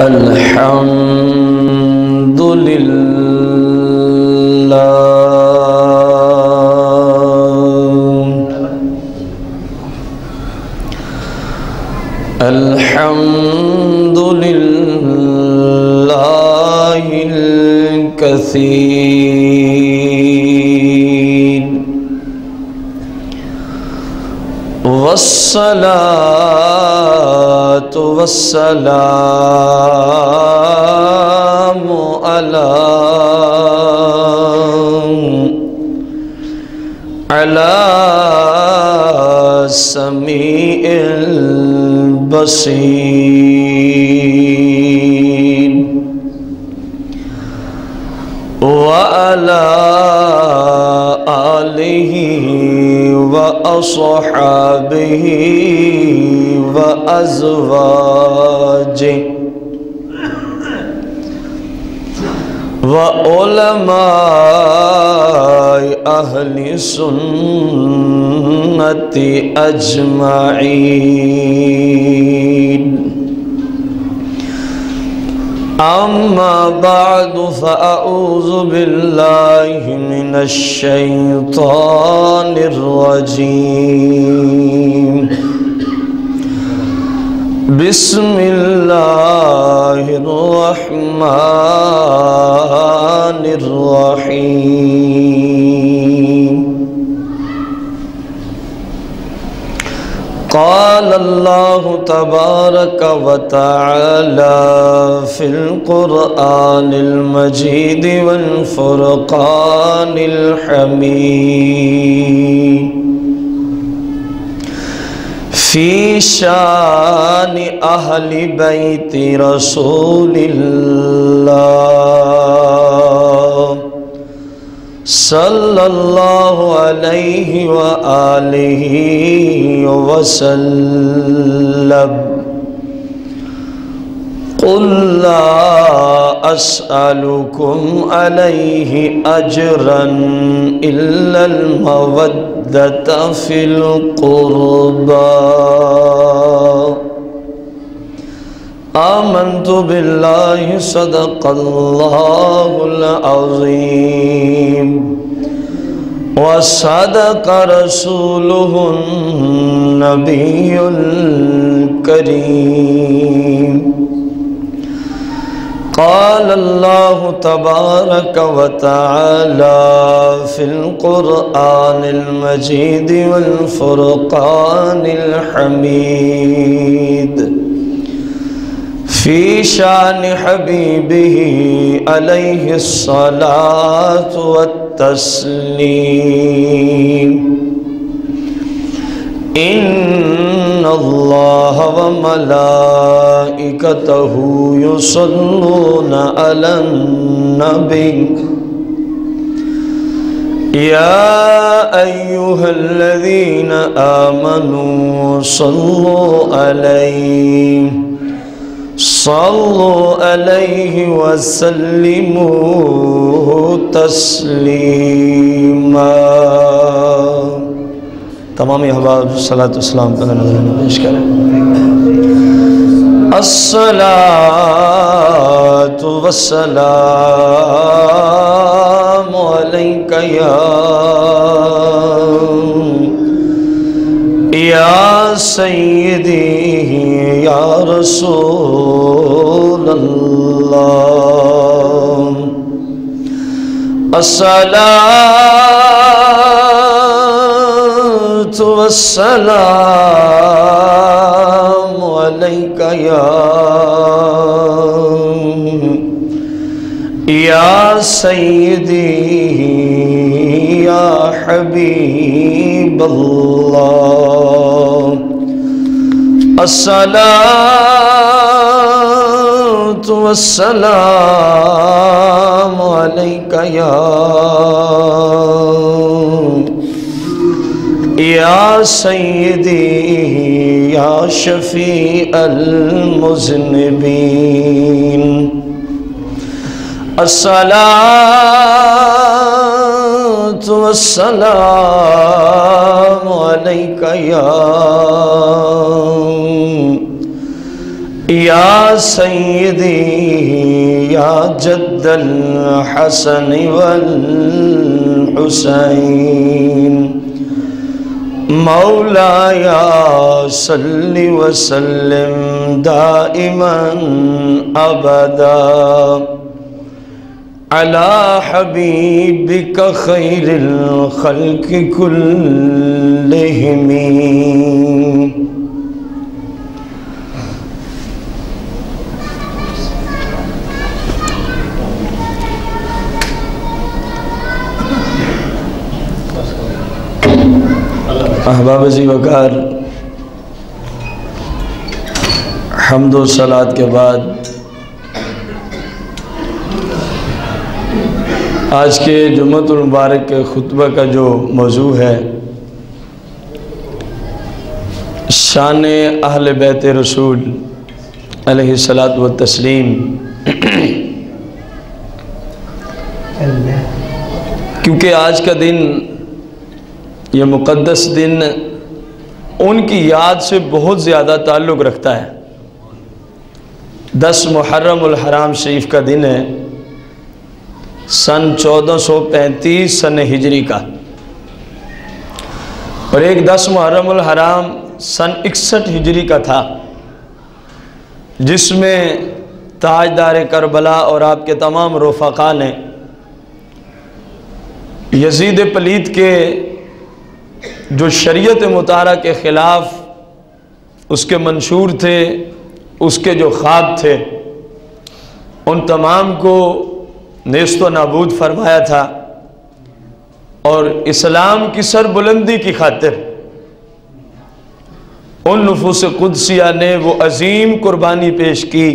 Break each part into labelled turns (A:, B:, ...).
A: الحمد لله الحمد لله الكثير والصلاة والسلام على سميع البصير وعلى آله وأصحابه وأزواجه وعلماء أهل السنة أجمعين أما بعد فأعوذ بالله من الشيطان الرجيم بسم الله الرحمن الرحيم قال الله تبارك وتعالى في القرآن المجيد والفرقان الحميد في شان أهل بيت رسول الله صلى الله عليه وآله وسلم قل لا أسألكم عليه أجرا إلا المودة في القربى آمنت بالله صدق الله العظيم وصدق رسوله النبي الكريم قال الله تبارك وتعالى في القرآن المجيد والفرقان الحميد في شان حبيبه عليه الصلاة والتسليم إن الله وملائكته يصلون على النبي يا أيها الذين آمنوا صلوا عليه وسلموا تسلیما. تمام احباب صلاۃ والسلام پر نظر پیش کریں. الصلاۃ والسلام علیک یا سیدی یا رسول اللہ. الصلاۃ والسلام علیک یا سیدی یا حبیب اللہ. الصلاۃ والسلام علیک یا سیدی یا شفیع المذنبین. الصلاۃ والسلام علیک یا سیدی یا جد الحسن والحسین مولایا صلی وسلم دائما ابدا علی حبیبک خیر الخلق کلہم. احباب عزیز وقار، حمد و صلات کے بعد آج کے جمعۃ المبارک کے خطبہ کا جو موضوع ہے شان اہل بیت رسول علیہ الصلاۃ والتسلیم، کیونکہ آج کا دن، یہ مقدس دن ان کی یاد سے بہت زیادہ تعلق رکھتا ہے. 10 محرم الحرام شریف کا دن ہے، سن 1435 سن ہجری کا، اور ایک 10 محرم الحرام سن 61 ہجری کا تھا، جس میں تاجدار کربلا اور آپ کے تمام رفقا نے یزید پلید کے جو شریعت مطہرہ کے خلاف اس کے منشور تھے، اس کے جو خواب تھے، ان تمام کو نیست و نابود فرمایا تھا، اور اسلام کی سر بلندی کی خاطر ان نفوس قدسیہ نے وہ عظیم قربانی پیش کی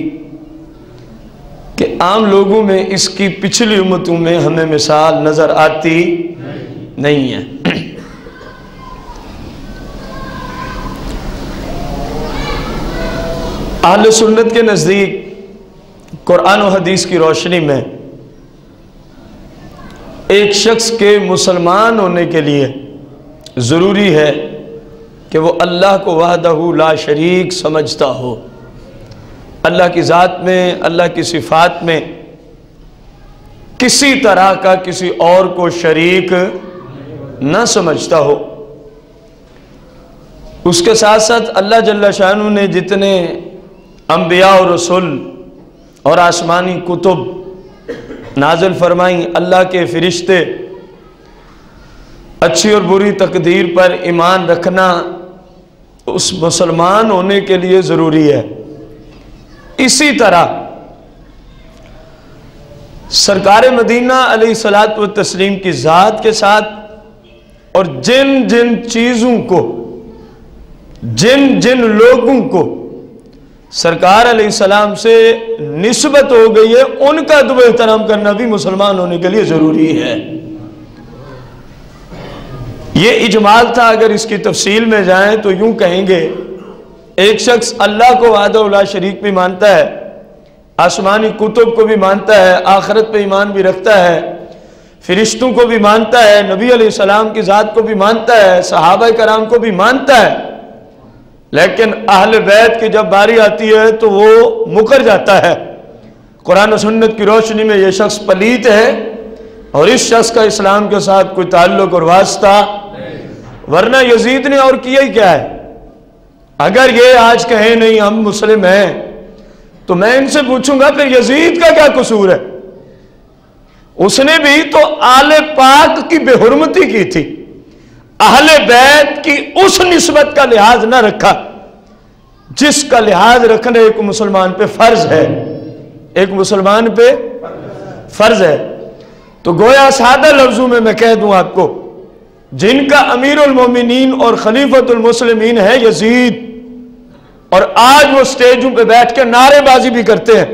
A: کہ عام لوگوں میں اس کی پچھلی امتوں میں ہمیں مثال نظر آتی نہیں ہے. اہل سنت کے نزدیک قرآن و حدیث کی روشنی میں ایک شخص کے مسلمان ہونے کے لیے ضروری ہے کہ وہ اللہ کو وحدہ لا شریک سمجھتا ہو، اللہ کی ذات میں، اللہ کی صفات میں کسی طرح کا کسی اور کو شریک نہ سمجھتا ہو. اس کے ساتھ ساتھ اللہ جل شانہ نے جتنے انبیاء اور رسول اور آسمانی کتب نازل فرمائیں، اللہ کے فرشتے، اچھی اور بری تقدیر پر ایمان رکھنا اس مسلمان ہونے کے لیے ضروری ہے. اسی طرح سرکار مدینہ علیہ الصلاۃ والتسلیم کی ذات کے ساتھ اور جن جن چیزوں کو، جن جن لوگوں کو سرکار علیہ السلام سے نسبت ہو گئی ہے، ان کا ادب و احترام کرنا بھی مسلمان ہونے کے لیے ضروری ہے. یہ اجمال تھا. اگر اس کی تفصیل میں جائیں تو یوں کہیں گے، ایک شخص اللہ کو وحدہ لا شریک بھی مانتا ہے، آسمانی کتب کو بھی مانتا ہے، آخرت پہ ایمان بھی رکھتا ہے، فرشتوں کو بھی مانتا ہے، نبی علیہ السلام کی ذات کو بھی مانتا ہے، صحابہ کرام کو بھی مانتا ہے، لیکن اہل بیت کی جب باری آتی ہے تو وہ مکر جاتا ہے. قرآن و سنت کی روشنی میں یہ شخص پلیت ہے، اور اس شخص کا اسلام کے ساتھ کوئی تعلق اور واسطہ، ورنہ یزید نے اور کیا ہی کیا ہے. اگر یہ آج کہیں نہیں ہم مسلم ہیں تو میں ان سے پوچھوں گا پھر یزید کا کیا قصور ہے؟ اس نے بھی تو آل پاک کی بے حرمتی کی تھی، اہل بیت کی اس نسبت کا لحاظ نہ رکھا جس کا لحاظ رکھنا ایک مسلمان پہ فرض ہے، ایک مسلمان پہ فرض ہے. تو گویا سادہ لفظوں میں کہہ دوں آپ کو، جن کا امیر المومنین اور خلیفۃ المسلمین ہے یزید، اور آج وہ سٹیجوں پہ بیٹھ کے نعرے بازی بھی کرتے ہیں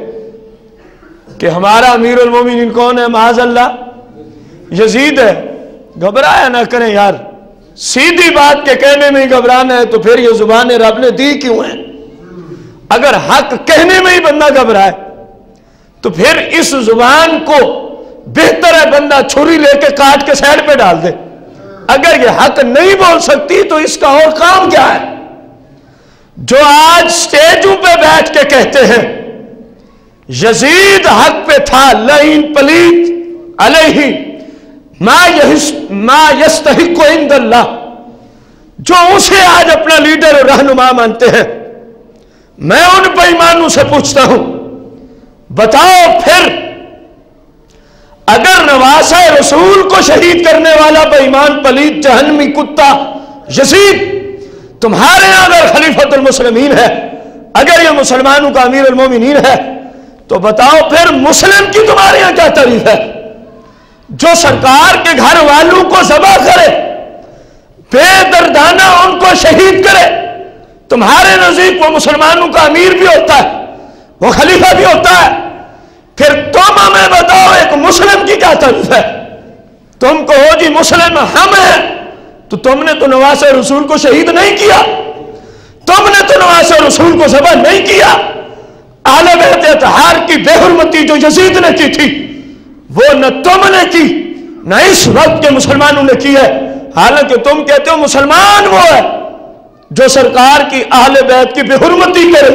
A: کہ ہمارا امیر المومنین کون ہے؟ معاذ اللہ یزید ہے. گھبرایا نہ کریں یار، سیدھی بات کے کہنے میں ہی گھبرانا ہے تو پھر یہ زبانیں رب نے دی کیوں ہیں؟ اگر حق کہنے میں ہی بندہ گھبرائے تو پھر اس زبان کو بہتر ہے بندہ چھری لے کے کاٹ کے سائڈ پہ ڈال دے. اگر یہ حق نہیں بول سکتی تو اس کا اور کام کیا ہے؟ जो आज स्टेजों पे बैठ के कहते हैं यजीद हक पे था लईन पलीत अलैहि मा यस्तहिक़्क़ु इंदल्लाह, जो उसे आज अपना लीडर और रहनुमा मानते हैं, मैं उन बेईमानों से पूछता हूं, बताओ फिर अगर नवासा रसूल को शहीद करने वाला बेईमान पलीत जहन्नमी कुत्ता यजीद तुम्हारे यहां अगर खलीफतुल मुस्लिमीन है, अगर ये मुसलमानों का अमीरुल मोमिनीन है, तो बताओ फिर मुस्लिम की तुम्हारे यहां क्या तारीफ है? जो सरकार के घर वालों को ज़बह करे, बेदर्दाना उनको शहीद करे, तुम्हारे नजदीक वो मुसलमानों का अमीर भी होता है, वो खलीफा भी होता है, फिर तुम हमें बताओ एक मुस्लिम की क्या तारीफ है? तुम कहो जी मुस्लिम हम हैं, तो तुमने तो नवासे रसूल को शहीद नहीं किया, तुमने तो नवासे रसूल को ज़बह नहीं किया। आले बैत अतहार की बेहुरमती जो यजीद ने की थी, वो न तुमने की न इस वक्त के मुसलमानों ने की है। हालांकि तुम कहते हो मुसलमान वो है जो सरकार की आले बैत की बेहुरमती करे।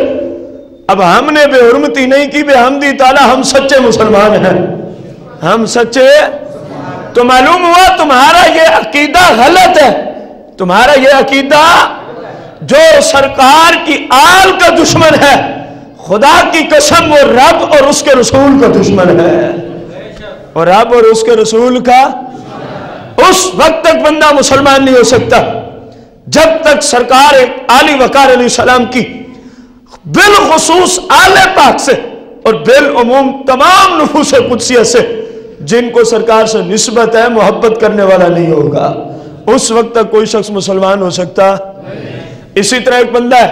A: अब हमने बेहुरमती नहीं की, बेहमदी ताला हम सच्चे मुसलमान हैं, हम सच्चे। तो मालूम हुआ तुम्हारा ये अकीदा गलत है, तुम्हारा ये अकीदा जो सरकार की आल का दुश्मन है, खुदा की कसम वो रब और उसके रसूल का दुश्मन है, और रब और उसके रसूल का उस वक्त तक बंदा मुसलमान नहीं हो सकता जब तक सरकार आली वकार अलैहिस्सलाम की बिलखुसूस आले पाक से और बिलउमूम तमाम नुफूस कुदसिया से जिनको सरकार से निस्बत है मोहब्बत करने वाला नहीं होगा, उस वक्त तक कोई शख्स मुसलमान हो सकता। इसी तरह एक बंदा है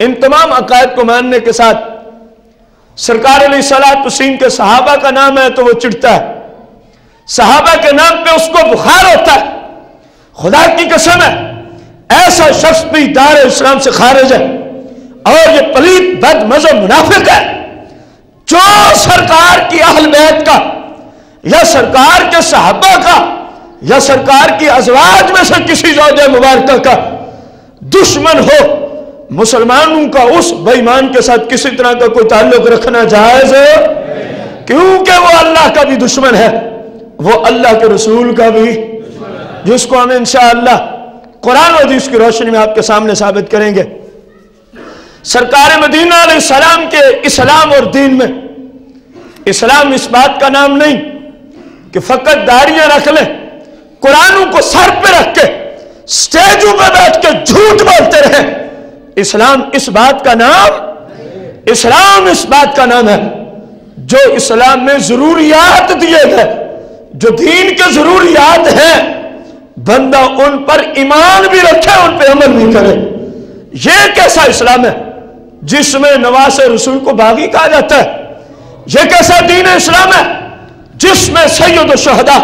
A: इन तमाम अकायद को मानने के साथ सरकार अलैहिस्सलाम के सहाबा का नाम है तो वो चिढ़ता है, सहाबा के नाम पे उसको बुखार होता है। खुदा की कसम है ऐसा शख्स भी दार इस्लाम से खारिज है और ये पलीत बद मज़हब मुनाफिक है जो सरकार की अहल बैत का या सरकार के सहाबा का या सरकार की अज़वाज में से किसी ज़ौजा मुबारका का दुश्मन हो। मुसलमानों का उस बेईमान के साथ किसी तरह का कोई ताल्लुक रखना जायज है, क्योंकि वो अल्लाह का भी दुश्मन है, वो अल्लाह के रसूल का भी, जिसको हम इंशाअल्लाह कुरान और हदीस की रोशनी में आपके सामने साबित करेंगे। सरकार मदीना अलैहिस्सलाम के इस्लाम और दीन में इस्लाम इस बात का नाम नहीं कि फकत दाढ़ियां रख ले, कुरानों को सर पे रख के स्टेजों पे बैठ के झूठ बोलते रहे। इस्लाम इस बात का नाम, इस्लाम इस बात का नाम है जो इस्लाम में जरूरियात दिए गए, जो दीन के जरूरियात हैं, बंदा उन पर ईमान भी रखे, उन पर अमल भी करे। ये कैसा इस्लाम है जिसमें नवासे रसूल को बागी कहा जाता है? ये कैसा दीन इस्लाम है जिसमें सैयद शुहदा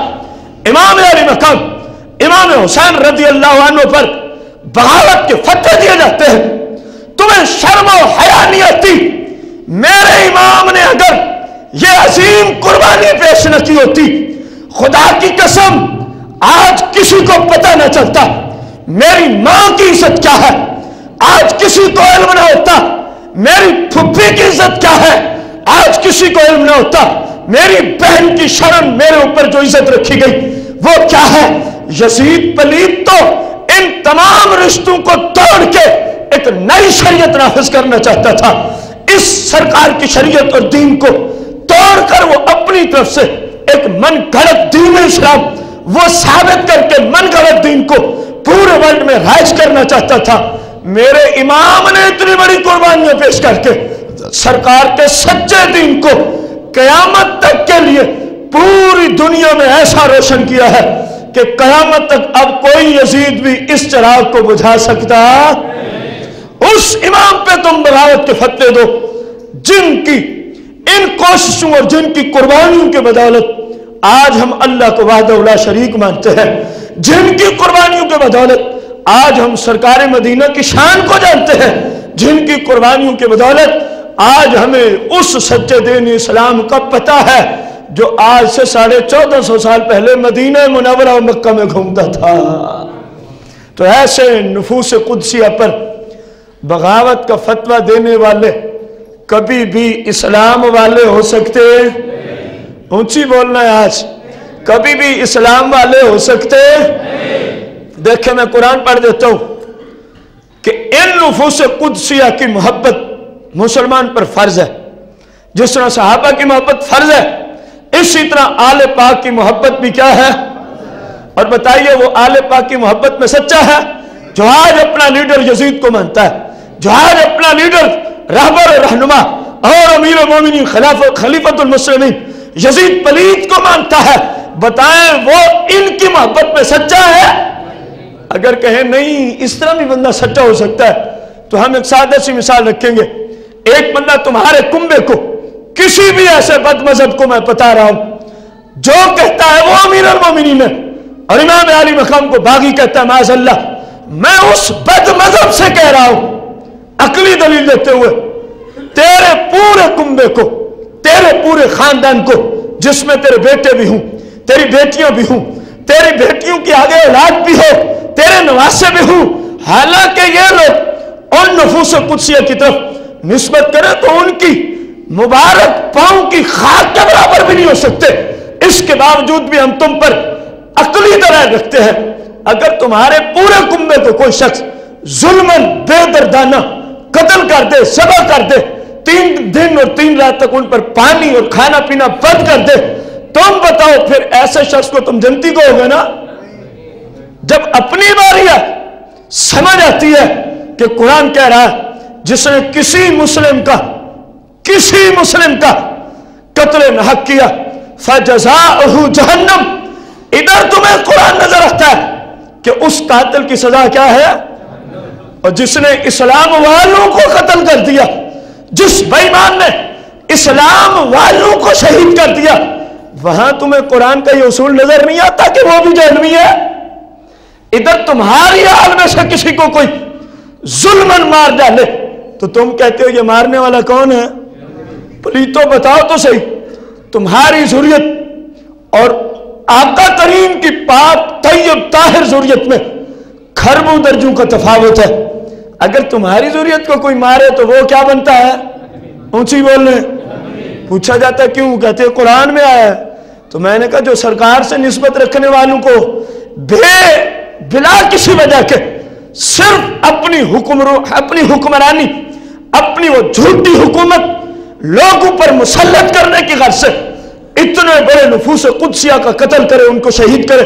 A: इमाम अली मकाम इमाम हुसैन रज़ी अल्लाह अन्हु पर बगावत के फतवे दिए जाते हैं? तुम्हें शर्म और हया नहीं आती? मेरे इमाम ने अगर ये अजीम कुर्बानी पेश न की होती, खुदा की कसम आज किसी को पता न चलता मेरी मां की इज्जत क्या है, आज किसी को इल्म न होता मेरी फुफ्फी की इज्जत क्या है, आज किसी को इल्म न होता मेरी बहन की शर्म मेरे ऊपर जो इज्जत रखी गई वो क्या है। यजीद पलीत तो इन तमाम रिश्तों को तोड़ के एक नई शरीयत नाफिज करना चाहता था। इस सरकार की शरीयत और दीन को तोड़कर वो अपनी तरफ से एक मन गलत दीन इस्लाम वो साबित करके मन गलत दीन को पूरे वर्ल्ड में राइज करना चाहता था। मेरे इमाम ने इतनी बड़ी कुर्बानियां पेश करके सरकार के सच्चे दीन को कयामत तक के लिए पूरी दुनिया में ऐसा रोशन किया है कि कयामत तक अब कोई यजीद भी इस चिराग को बुझा सकता। उस इमाम पे तुम बगावत के फतवे दो जिनकी इन कोशिशों और जिनकी कुर्बानियों के बदौलत आज हम अल्लाह को वाहदहुल्ला शरीक मानते हैं, जिनकी कुर्बानियों के बदौलत आज हम सरकार मदीना की शान को जानते हैं, जिनकी कुर्बानियों के बदौलत आज हमें उस सच्चे दीन इस्लाम का पता है जो आज से 1450 साल पहले मदीना मुनव्वरा और मक्का में घूमता था। तो ऐसे नफूस कुदसिया पर बगावत का फतवा देने वाले कभी भी इस्लाम वाले हो सकते? ऊंची बोलना है आज, कभी भी इस्लाम वाले हो सकते? देखे मैं कुरान पढ़ देता हूं कि इन नुफूस कुदसिया की मोहब्बत मुसलमान पर फर्ज है। जिस तरह सहाबा की मोहब्बत फर्ज है, इसी तरह आले पाक की मोहब्बत भी क्या है? और बताइए वो आले पाक की मोहब्बत में सच्चा है जो आज अपना लीडर यजीद को मानता है, जो आज अपना लीडर रहबर और रहनुमा और अमीर मोमिनीन खलीफतुल मुस्लिमीन यजीद पलीद को मानता है, बताएं वो इनकी मोहब्बत में सच्चा है? अगर कहें नहीं इस तरह भी बंदा सच्चा हो सकता है, तो हम एक सादा सी मिसाल रखेंगे। एक बंदा तुम्हारे कुंबे को, किसी भी ऐसे बदमजहब को मैं बता रहा हूं जो कहता है वो अमीर मोमिनीन है और इमाम अली मकाम को बागी कहता है, माज़अल्लाह, मैं उस बदमजहब से कह रहा हूं अकली दलील देते हुए, तेरे पूरे कुंबे को, तेरे पूरे खानदान को, जिसमें तेरे बेटे भी हूं, तेरी बेटियां भी हूं, तेरी बेटियों की आगे औलाद भी हो, तेरे नवासे भी हूं, हालांकि ये लोग उन नफूस कुदसिया की तरफ निस्बत करें तो उनकी मुबारक पांव की खाक के बराबर भी नहीं हो सकते, इसके बावजूद भी हम तुम पर अकली दलाल रखते हैं। अगर तुम्हारे पूरे कुंबे को कोई शख्स जुल्मन बेदर्दाना कत्ल कर दे, ज़बह कर दे, 3 दिन और 3 रात तक उन पर पानी और खाना पीना बंद कर दे, तुम बताओ फिर ऐसे शख्स को तुम जनती कहोगे ना? जब अपनी बारी है, समझ आती है कि कुरान कह रहा है जिसने किसी मुस्लिम का कत्ल नहक किया फजज़ाउहु जहन्नम, इधर तुम्हें कुरान नजर आता है कि उस कातिल की सजा क्या है? और जिसने इस्लाम वालों को कत्ल कर दिया, जिस बेईमान ने इस्लाम वालों को शहीद कर दिया, वहां तुम्हें कुरान का ये उसूल नजर नहीं आता कि वो भी जहन्नमी है? इधर तुम्हारी हाल में से किसी को कोई जुल्मन मार डाले तो तुम कहते हो ये मारने वाला कौन है? तो बताओ तो सही, तुम्हारी ज़ुर्रियत और आका करीम की पाक तय्यब ताहिर ज़ुर्रियत में खरबों दर्जों का तफावत है। अगर तुम्हारी ज़ुर्रियत को कोई मारे तो वो क्या बनता है? ऊंची बोलने। पूछा जाता है क्यों? कहते हैं कुरान में आया है। तो मैंने कहा जो सरकार से निस्बत रखने वालों को बिला किसी वजह के सिर्फ अपनी हुक्मरानी, अपनी वो झूठी हुकूमत लोगों पर मुसल्लत करने की गर्ज से इतने बड़े नफूस कुदसिया का कत्ल करे, उनको शहीद करे,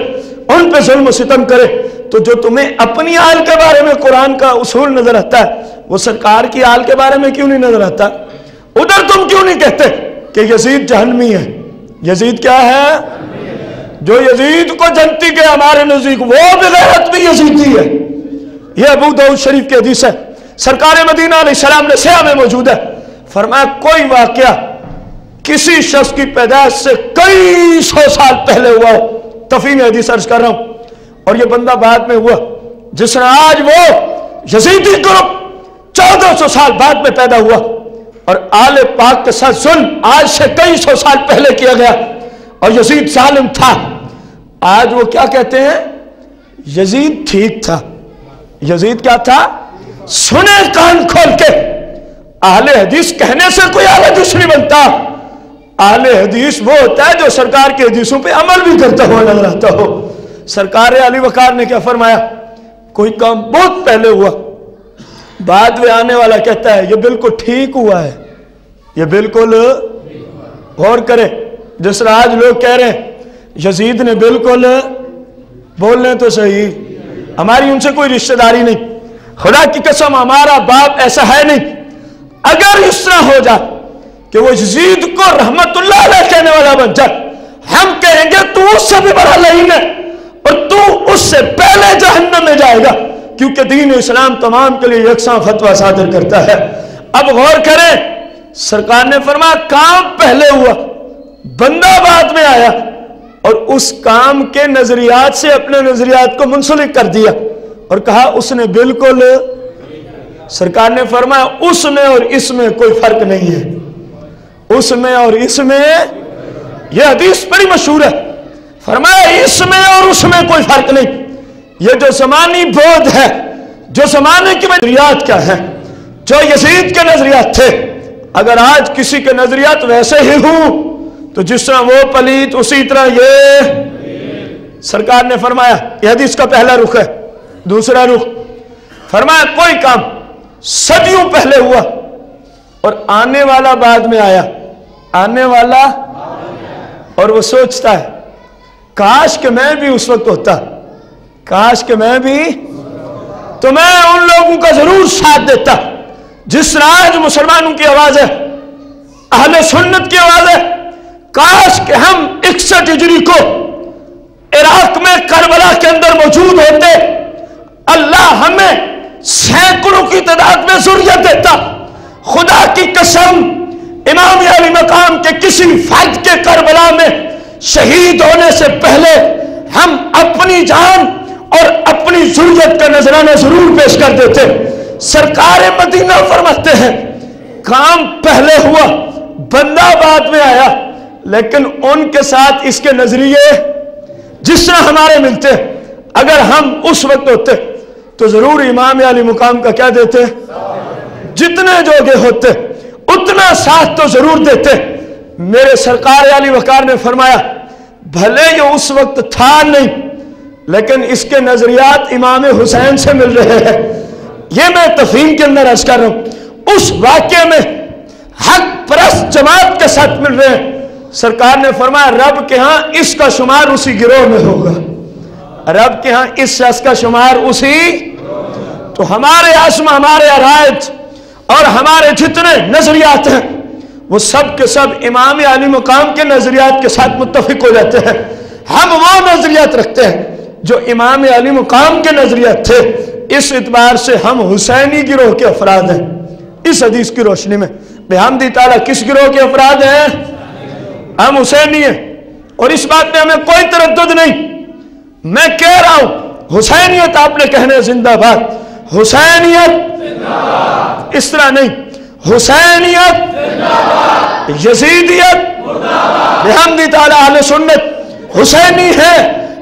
A: उन पे जुल्म सितम करे, तो जो तुम्हें अपनी आल के बारे में कुरान का उसूल नजर आता है वो सरकार की आल के बारे में क्यों नहीं नजर आता? उधर तुम क्यों नहीं कहते कि यजीद जहन्नमी है? यजीद क्या है? जो यजीद को जनती के हमारे नजदीक वो बेगैरत भी यजीदी है। ये अबू दाऊद शरीफ की हदीस है, सरकार मदीना अलैहिस्सलाम ने सिया में मौजूद है। फरमाया कोई वाकया किसी शख्स की पैदाइश से कई 100 साल पहले हुआ हो, तफीम हदीस अर्ज कर रहा हूं, और ये बंदा बाद में हुआ, जिसने आज वो यजीदी ग्रुप 1400 साल बाद में पैदा हुआ और आले पाक के साथ जुल्म आज से कई 100 साल पहले किया गया और यजीद जालिम था। आज वो क्या कहते हैं? यजीद ठीक था। यजीद क्या था? सुने कान खोल के, अहले हदीस कहने से कोई अहले हदीस नहीं बनता। अहले हदीस वो होता है जो सरकार की हदीसों पे अमल भी करता हुआ नजर आता हो। सरकार अली वकार ने क्या फरमाया? कोई काम बहुत पहले हुआ, बाद में आने वाला कहता है ये बिल्कुल ठीक हुआ है, ये बिल्कुल गौर करे। जिस तरह आज लोग कह रहे हैं यजीद ने बिल्कुल, बोलने तो सही, हमारी उनसे कोई रिश्तेदारी नहीं, खुदा की कसम हमारा बाप ऐसा है नहीं। अगर इस तरह हो जाए कि वो यजीद को रहमतुल्लाह अलैह कहने वाला बन जाए, हम कहेंगे तू उससे भी बड़ा लईन है और तू उससे पहले जहन्नम में जाएगा, क्योंकि दीन इस्लाम तमाम के लिए यकसा फतवा सादर करता है। अब गौर करें, सरकार ने फरमाया काम पहले हुआ, बंदा बाद में आया और उस काम के नजरियात से अपने नजरियात को मुंसलिक कर दिया और कहा उसने बिल्कुल। सरकार ने फरमाया उसमें और इसमें कोई फर्क नहीं है, उसमें और इसमें। यह हदीस बड़ी मशहूर है। फरमाया इसमें और उसमें कोई फर्क नहीं। ये जो ज़मानी बोध है, जो ज़माने की नजरियात क्या है, جو یزید کے نظریات تھے، اگر آج کسی کے نظریات ویسے ہی ہوں تو جس طرح وہ پلیت اسی طرح یہ۔ سرکار نے فرمایا، یہ حدیث کا پہلا رخ ہے۔ دوسرا رخ فرمایا کوئی کام صدیوں پہلے ہوا اور آنے والا بعد میں آیا، آنے والا، اور وہ سوچتا ہے کاش کہ میں بھی اس وقت ہوتا، کاش کہ میں بھی، تو میں ان لوگوں کا ضرور ساتھ دیتا جس طرح آج مسلمانوں کی آواز ہے، اہل سنت کی آواز ہے۔ کاش کہ ہم 61 ہجری کو عراق میں کربلا کے اندر موجود ہوتے، اللہ ہمیں سینکڑوں کی تعداد میں ذریت دیتا۔ خدا کی قسم، امام علی مقام کے کسی فرد کے کربلا میں شہید ہونے سے پہلے ہم اپنی جان اور اپنی ذریت کا نذرانہ ضرور پیش کر دیتے۔ سرکار مدینہ فرماتے ہیں کام پہلے ہوا، بندہ بعد میں آیا، لیکن ان کے ساتھ اس کے نظریے جس طرح ہمارے ملتے، اگر ہم اس وقت ہوتے تو ضرور امام علی مقام کا کیا دیتے، جتنے جوگے ہوتے اتنا ساتھ تو ضرور دیتے۔ میرے سرکار علی وقار نے فرمایا بھلے یہ اس وقت تھا نہیں، لیکن اس کے نظریات امام حسین سے مل رہے ہیں۔ یہ میں تفہیم کے اندر عرض کر رہا ہوں، اس واقعے میں حق پرست جماعت کے ساتھ مل رہے ہیں۔ سرکار نے فرمایا رب کے ہاں اس کا شمار اسی گروہ میں ہوگا، رب کے ہاں اس شخص کا شمار اسی۔ تو ہمارے عزم، ہمارے عرائض اور ہمارے جتنے نظریات ہیں وہ سب کے سب امام علی مقام کے نظریات کے ساتھ متفق ہو جاتے ہیں۔ ہم وہ نظریات رکھتے ہیں جو امام علی مقام کے نظریات تھے۔ اس اعتبار سے ہم حسینی گروہ کے افراد ہیں۔ اس حدیث کی روشنی میں بحمد تعالیٰ کس گروہ کے افراد ہیں؟ ہم حسینی ہیں، اور اس بات میں ہمیں کوئی تردد نہیں۔ میں کہہ رہا ہوں حسینیت آپ نے کہنے زندہ باد، حسینیت اس طرح نہیں، حسینیت یزیدیت بحمد تعالیٰ اہل سنت حسینی ہے۔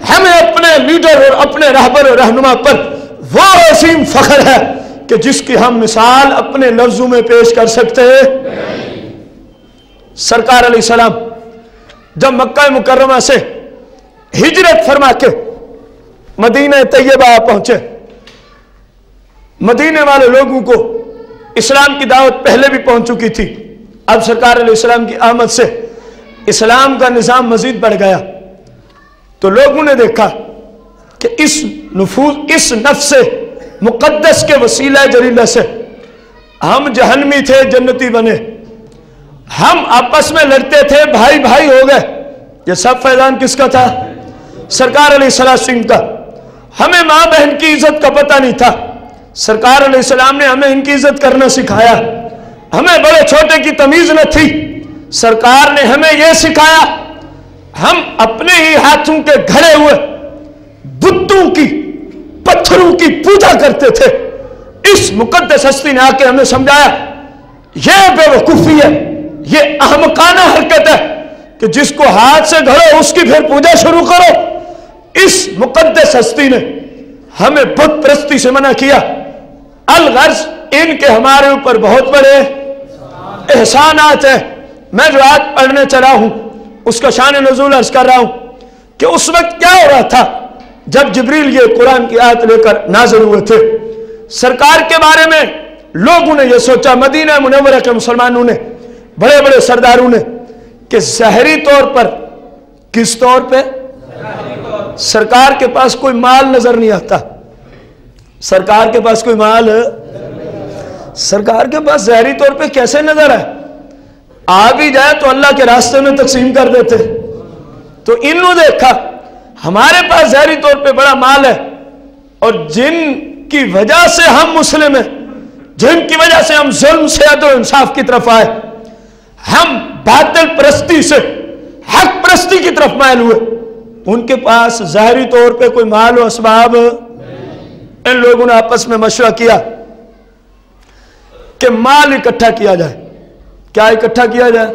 A: ہمیں اپنے لیڈر اور اپنے رہبر اور رہنما پر وہ عظیم فخر ہے کہ جس کی ہم مثال اپنے لفظوں میں پیش کر سکتے ہیں۔ سرکار علیہ السلام جب مکہ مکرمہ سے ہجرت فرما کے مدینہ طیبہ پہنچے، مدینے والے لوگوں کو اسلام کی دعوت پہلے بھی پہنچ چکی تھی، اب سرکار علیہ السلام کی آمد سے اسلام کا نظام مزید بڑھ گیا۔ تو لوگوں نے دیکھا کہ اس نفس مقدس کے وسیلہ جلیلہ سے ہم جہنمی تھے جنتی بنے، ہم آپس میں لڑتے تھے بھائی بھائی ہو گئے۔ یہ سب فیضان کس کا تھا؟ سرکار علیہ السلام کا۔ ہمیں ماں بہن کی عزت کا پتہ نہیں تھا، سرکار علیہ السلام نے ہمیں ان کی عزت کرنا سکھایا۔ ہمیں بڑے چھوٹے کی تمیز نہ تھی، سرکار نے ہمیں یہ سکھایا۔ ہم اپنے ہی ہاتھوں کے گھڑے ہوئے بتوں کی، پتھروں کی پوجا کرتے تھے۔ اس مقدس ہستی نے آ کے ہمیں سمجھایا یہ بے وقوفی ہے، یہ احمقانہ حرکت ہے کہ جس کو ہاتھ سے گھڑو اس کی پھر پوجا شروع کرو۔ اس مقدس ہستی نے ہمیں بت پرستی سے منع کیا۔ الغرض ان کے ہمارے اوپر بہت بڑے احسانات ہیں۔ میں جو آج پڑھنے چلا ہوں اس کا شان نزول عرض کر رہا ہوں کہ اس وقت کیا ہو رہا تھا جب جبریل یہ قرآن کی آیت لے کر نازل ہوئے تھے۔ سرکار کے بارے میں لوگوں نے یہ سوچا، مدینہ منورہ کے مسلمانوں نے، بڑے بڑے سرداروں نے، کہ ظاہری طور پر، کس طور پہ؟ سرکار کے پاس کوئی مال نظر نہیں آتا۔ سرکار کے پاس کوئی مال، سرکار کے پاس ظاہری طور پہ کیسے نظر ہے؟ آ بھی جائے تو اللہ کے راستے میں تقسیم کر دیتے۔ تو انہوں نے دیکھا ہمارے پاس ظاہری طور پہ بڑا مال ہے، اور جن کی وجہ سے ہم مسلم ہیں، جن کی وجہ سے ہم ظلم سے عدل و انصاف کی طرف آئے، ہم باطل پرستی سے حق پرستی کی طرف مائل ہوئے، ان کے پاس ظاہری طور پہ کوئی مال و اسباب۔ ان لوگوں نے آپس میں مشورہ کیا کہ مال اکٹھا کیا جائے۔ کیا اکٹھا کیا جائے؟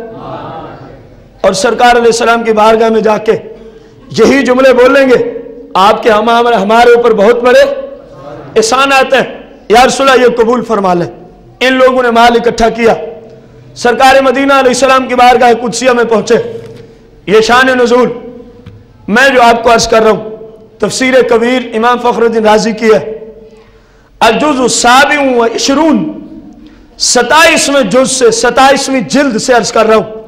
A: اور سرکار علیہ السلام کی بارگاہ میں جا کے یہی جملے بولیں گے، آپ کے ہمارے اوپر بہت بڑے احسانات ہیں، یا رسول اللہ یہ قبول فرما لیں۔ इन लोगों ने माल इकट्ठा किया, सरकार मदीना अलैहिस्सलाम की बारगाह कुदसिया में पहुंचे। ये शान नज़ूल मैं जो आपको अर्ज कर रहा हूं तफसीर कबीर इमाम फखरुद्दीन राजी की है। अजुज़ साबिउ व इशरून 27वें जुज से 27वीं जिल्द से अर्ज कर रहा हूं।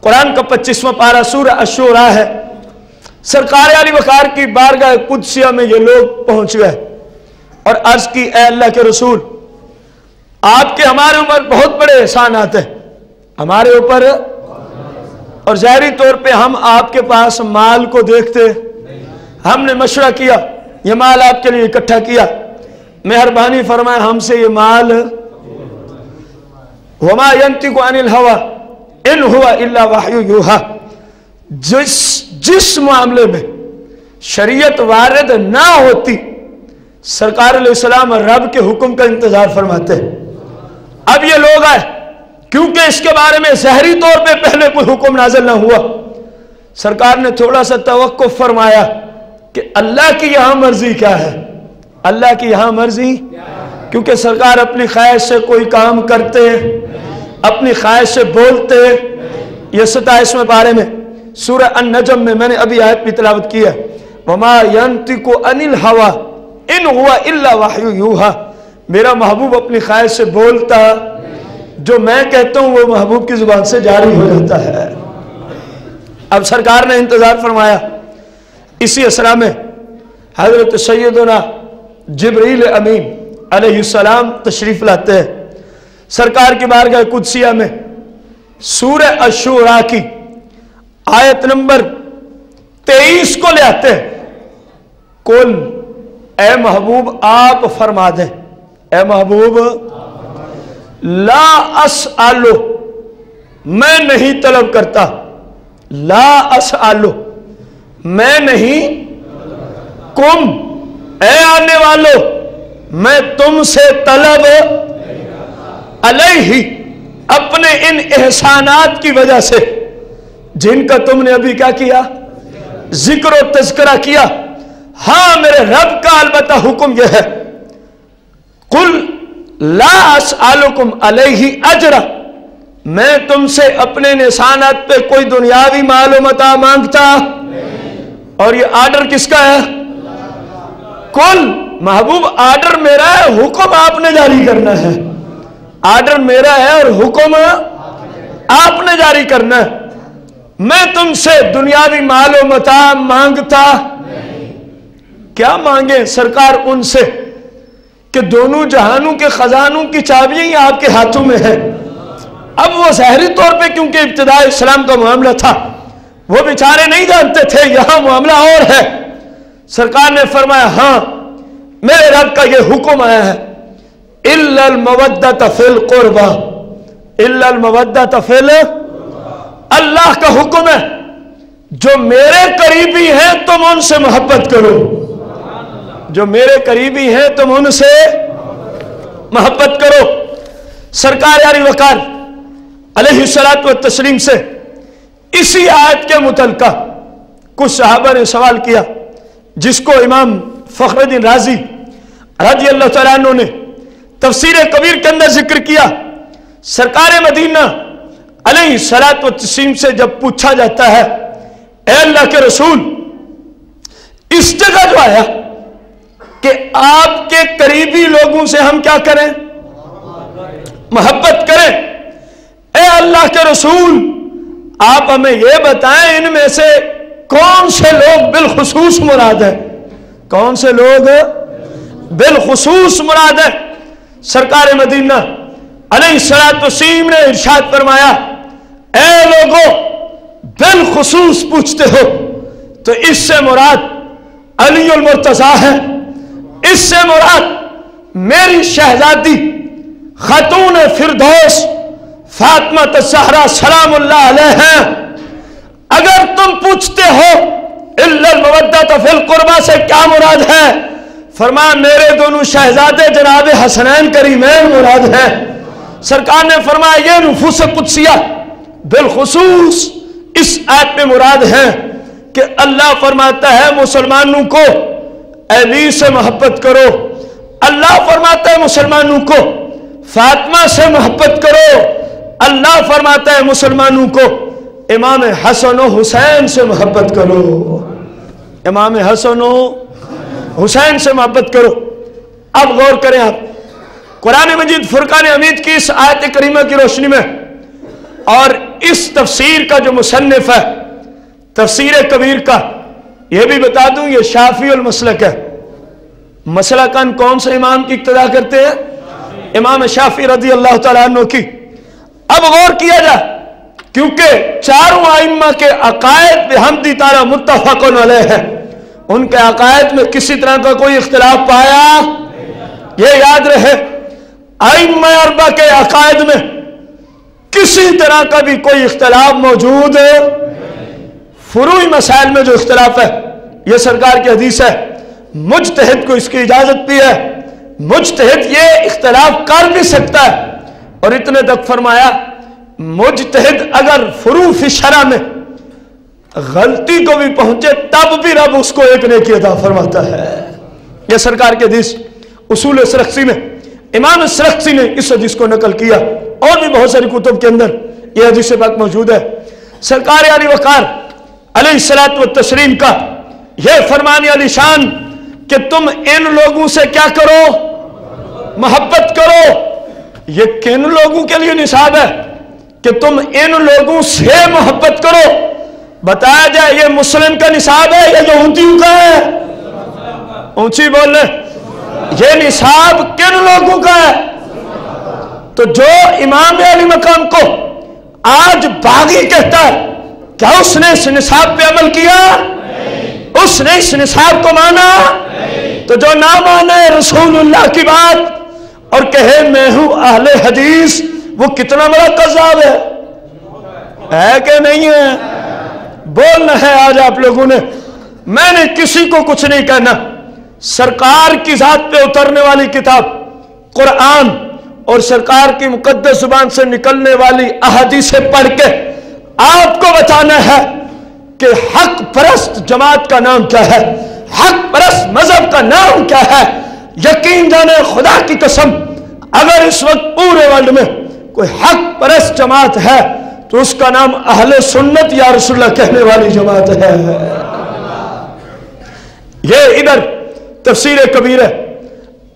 A: कुरान का 25वां पारा सूरह अश-शुरा है। सरकार अली वकार की बारगाह कुदसिया में ये लोग पहुंच गए और अर्ज की, ए अल्लाह के रसूल, आपके हमारे ऊपर बहुत बड़े एहसान आते हैं हमारे ऊपर, और ज़ाहिरी तौर पे हम आपके पास माल को देखते, हमने मशवरा किया, ये माल आपके लिए इकट्ठा किया, मेहरबानी फरमाए हमसे ये माल, वमा यंतिकु अनिल हवा इन हुवा इल्ला वहयु यूहा, जिस मामले में शरीयत वारिद ना होती सरकार अलैहिस्सलाम रब के हुक्म का इंतजार फरमाते। अब ये लोग आए क्योंकि इसके बारे में ज़हरी तौर पे पहले कोई हुक्म नाज़िल ना हुआ, सरकार ने थोड़ा सा तवक्कुफ फरमाया कि अल्लाह की यहां मर्जी क्या है, अल्लाह की यहां मर्जी, क्योंकि सरकार अपनी ख्वाहिश से कोई काम करते, अपनी ख्वाहिश से बोलते। ये 27वें पारे में सूरह अन-नजम में मैंने अभी आयत भी तिलावत की है, वमा यंतिकु अनिल हवा इन हुआ इल्ला वहयु यूहा, मेरा महबूब अपनी ख्वाहिश से बोलता, जो मैं कहता हूं वो महबूब की जुबान से जारी हो जाता है। अब सरकार ने इंतजार फरमाया। इसी असरा में हजरत सैयदना जिब्रील अमीन अलैहिस्सलाम तशरीफ लाते हैं सरकार की बारगाह कुदसिया में। सूरह अश-शुरा की आयत नंबर 23 को ले आते हैं। कुल, ए महबूब आप फरमा दें, ए महबूब, ला अस्अलु, मैं नहीं तलब करता, ला अस्अलु, मैं नहीं, कुम, ए आने वालों, मैं तुमसे तलब अलैहि, अपने इन एहसानात की वजह से जिनका तुमने अभी क्या किया, जिक्र और तज़किरा किया। हाँ, मेरे रब का अलबत्ता हुक्म यह है, कुल ला अस्अलुकुम अलैहि अजरा, मैं तुमसे अपने निशानात पे कोई दुनियावी मालूमता मांगता। और ये आर्डर किसका है? कुल, महबूब आर्डर मेरा है, हुक्म आपने जारी करना है। आर्डर मेरा है और हुक्म आपने जारी करना है। मैं तुमसे दुनियावी मालूमता मांगता। क्या मांगे सरकार उनसे कि दोनों जहानों के खजानों की चाबियां ही आपके हाथों में है। अब वो ज़ाहिरी तौर पे क्योंकि इब्तिदा इस्लाम का मामला था, वो बेचारे नहीं जानते थे यहां मामला और है। सरकार ने फरमाया, हाँ मेरे रब का ये हुक्म आया है, इल्लल मवद्दत फिल कुर्बा, इल्लल मवद्दत फिल, अल्लाह का हुक्म है जो मेरे करीबी हैं तुम उनसे मोहब्बत करो, जो मेरे करीबी हैं तुम उनसे मोहब्बत करो। सरकार यारी वकार अलैहिस्सलात व तस्लीम से इसी आयत के मुतल्लिक़ कुछ सहाबा ने सवाल किया, जिसको इमाम फखरुद्दीन राजी रज़ी अल्लाह तआला अन्हु ने तफसीर कबीर के अंदर जिक्र किया। सरकार मदीना अलैहिस्सलात व तस्लीम से जब पूछा जाता है, ए अल्लाह के रसूल, इस जगह जो आया कि आपके करीबी लोगों से हम क्या करें, मोहब्बत करें। ए अल्लाह के रसूल, आप हमें यह बताएं इनमें से कौन से लोग बिलखुसूस मुराद है, कौन से लोग बिलखुसूस मुराद है। सरकार मदीना अलैहिस्सलातु वस्सलाम ने इरशाद फरमाया, ए लोगों, बिलखुसूस पूछते हो तो इससे मुराद अलीउल मुर्तज़ा है, इससे मुराद मेरी शहजादी खातून फिरदौस फातिमा ज़हरा सलामुल्लाह अलैहा। अगर तुम पूछते हो इल्लल मवद्दत फिल कुर्बा से क्या मुराद है, फरमाया मेरे दोनों शहजादे जनाब हसनैन करीमैन मुराद है। सरकार ने फरमाया ये नुफूस कुदसिया बिलखुसूस इस आयत में मुराद है कि अल्लाह फरमाता है मुसलमानों को अली से मोहब्बत करो, अल्लाह फरमाता है मुसलमानों को फातिमा से मोहब्बत करो। अल्लाह फरमाता है मुसलमानों को इमाम हसन और हुसैन से मोहब्बत करो, इमाम हसन और हुसैन से मोहब्बत करो। अब गौर करें आप कुरान मजीद फुरकान हमीद की इस आयत करीमा की रोशनी में और इस तफसीर का जो मुसन्निफ है तफसीर कबीर का, यह भी बता दूं ये शाफी उल मसलक है। मसलकन कौन से इमाम की इक्तदा करते हैं? इमाम शाफी रज़ी अल्लाह तआला अन्हु की। अब गौर किया जाए क्योंकि चारों आइम्मा के अकायद बेहमदी ताला मुत्तफ़क़ुन अलैह है, उनके अकायद में किसी तरह का कोई इख्तिलाफ पाया, ये याद रहे आइम्मा अरबा के अकायद में किसी तरह का भी कोई इख्तिलाफ मौजूद है। फुरूई मसाइल में जो इख्तिलाफ है ये सरकार की हदीस है, मुज्तहिद को इसकी इजाजत भी है, मुज्तहिद ये इख्तिलाफ कर भी सकता है। और इतने तक फरमाया मुज्तहिद अगर फुरू फी शरा में गलती को भी पहुंचे तब भी रब उसको एक नेकी अता फरमाता है। यह सरकार के हदीस उसूल सरख्सी में इमाम सरख्सी ने इस हदीस को नकल किया और भी बहुत सारी कुतुब के अंदर यह हदीस पाक मौजूद है। सरकार अली वकार अलैहिस्सलातु वत्तस्लीम का यह फरमान अली शान कि तुम इन लोगों से क्या करो, मोहब्बत करो। ये किन लोगों के लिए निसाब है कि तुम इन लोगों से मोहब्बत करो? बताया जाए ये मुस्लिम का निसाब है या यहूदियों का है? ऊंची बोले, ये निसाब किन लोगों का है? तो जो इमाम अली मकाम को आज बागी कहता है, क्या उसने इस निसाब पे अमल किया? उसने इस निसाब को माना? तो जो ना माने रसूलुल्लाह की बात और कहे मैं हूं अहले हदीस, वो कितना बड़ा कज़्ज़ाब है कि नहीं है? बोलना है आज आप लोगों ने। मैंने किसी को कुछ नहीं कहना। सरकार की जात पे उतरने वाली किताब कुरान और सरकार की मुकद्दस जुबान से निकलने वाली अहादीसें पढ़ के आपको बताना है कि हक परस्त जमात का नाम क्या है, हक परस्त मजहब का नाम क्या है। यकीन जाने खुदा की कसम, अगर इस वक्त पूरे वर्ल्ड में कोई हक परस्त जमात है तो उसका नाम अहले सुन्नत या रसूलुल्लाह कहने वाली जमात है। ये इधर तफसीर कबीर है।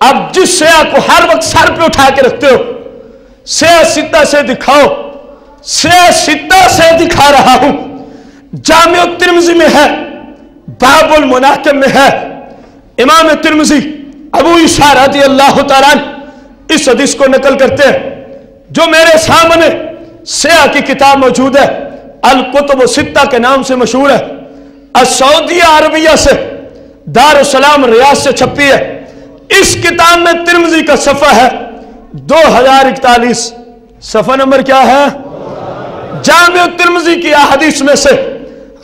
A: अब जिस सया को हर वक्त सर पे उठा के रखते हो, सया सिद्धा से दिखाओ, सया सिद्धा से दिखा रहा हूं। जामिया तिर्मिज़ी में है, बाबुल मुनाकिब में है, इमाम तिर्मिज़ी अबू ईसा रज़ियल्लाहु तआला अन्हु इस हदीस को नकल करते हैं जो मेरे सामने सया की किताब मौजूद है, अल कुतुब सित्ता के नाम से मशहूर है। सऊदिया अरबिया से दारुस्सलाम रियाद से छपी है। इस किताब में तिर्मिज़ी का सफ़ा है 2041। सफ़ा नंबर क्या है? जामिया तिर्मिज़ी की हदीस में से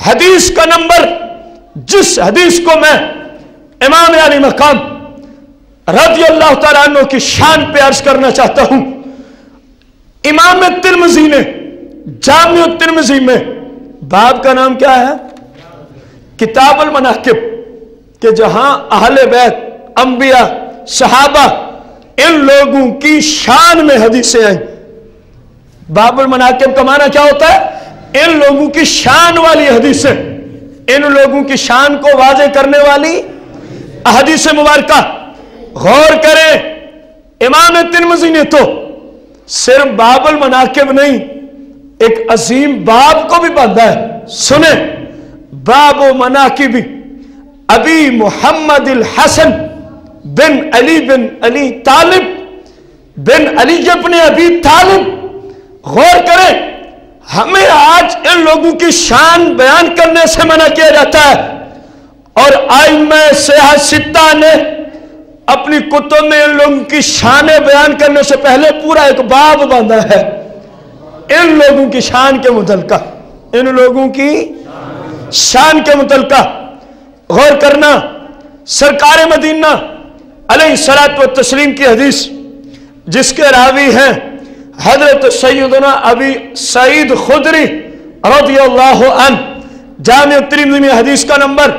A: हदीस का नंबर, जिस हदीस को मैं इमाम अली मकाम रज़ियल्लाहु तआला अन्हु की शान पे अर्ज करना चाहता हूं। इमाम तिर्मिज़ी ने जामिया तिर्मिज़ी में बाब का नाम क्या है? किताबुल मनाकिब, कि जहां अहले बैत, अंबिया, सहाबा, इन लोगों की शान में हदीसें आई। बाबुल मनाकिब का माना क्या होता है? इन लोगों की शान वाली हदीसें, इन लोगों की शान को वाज़े करने वाली हदीसें मुबारका। गौर करें, इमाम तिर्मिज़ी ने तो सिर्फ बाबुल मनाकिब नहीं, एक अजीम बाब को भी बांधा है। सुने, बाबु मनाकिबी अबी मुहम्मद हसन बिन अली तालिब बिन अली इब्न अबी तालिब। गौर करें, हमें आज इन लोगों की शान बयान करने से मना किया जाता है और आइम्मा सियाह सित्ता ने अपनी कुतुब में इन लोगों की शानें बयान करने से पहले पूरा एक बाब बांधा है इन लोगों की शान के मुतल्लिका, इन लोगों की शान के मुतल्लिका। गौर करना, सरकार मदीना अलैहिस्सलातु वत्तस्लीम की हदीस जिसके रावी हैं हजरत सैयदना अबी सईद खुदरी रज़ियल्लाहु अन्हु, जामिया तिर्मिज़ी में हदीस का नंबर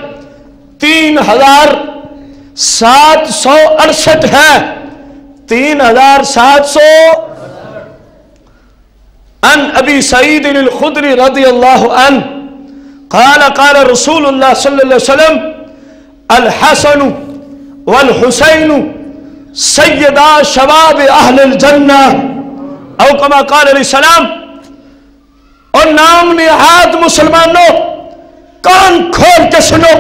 A: 3768 है। 3700। अन अबी सईद अल खुदरी रज़ियल्लाहु अन्हु क़ाल क़ाल रसूलुल्लाह सल्लल्लाहु अलैहि वसल्लम अल हसन वल हुसैन सय्यदा शबाब अहलिल जन्नह औ कमा क़ाल अलैहिस्सलाम। और नाम निहाद मुसलमानों, कान खोल के सुनो,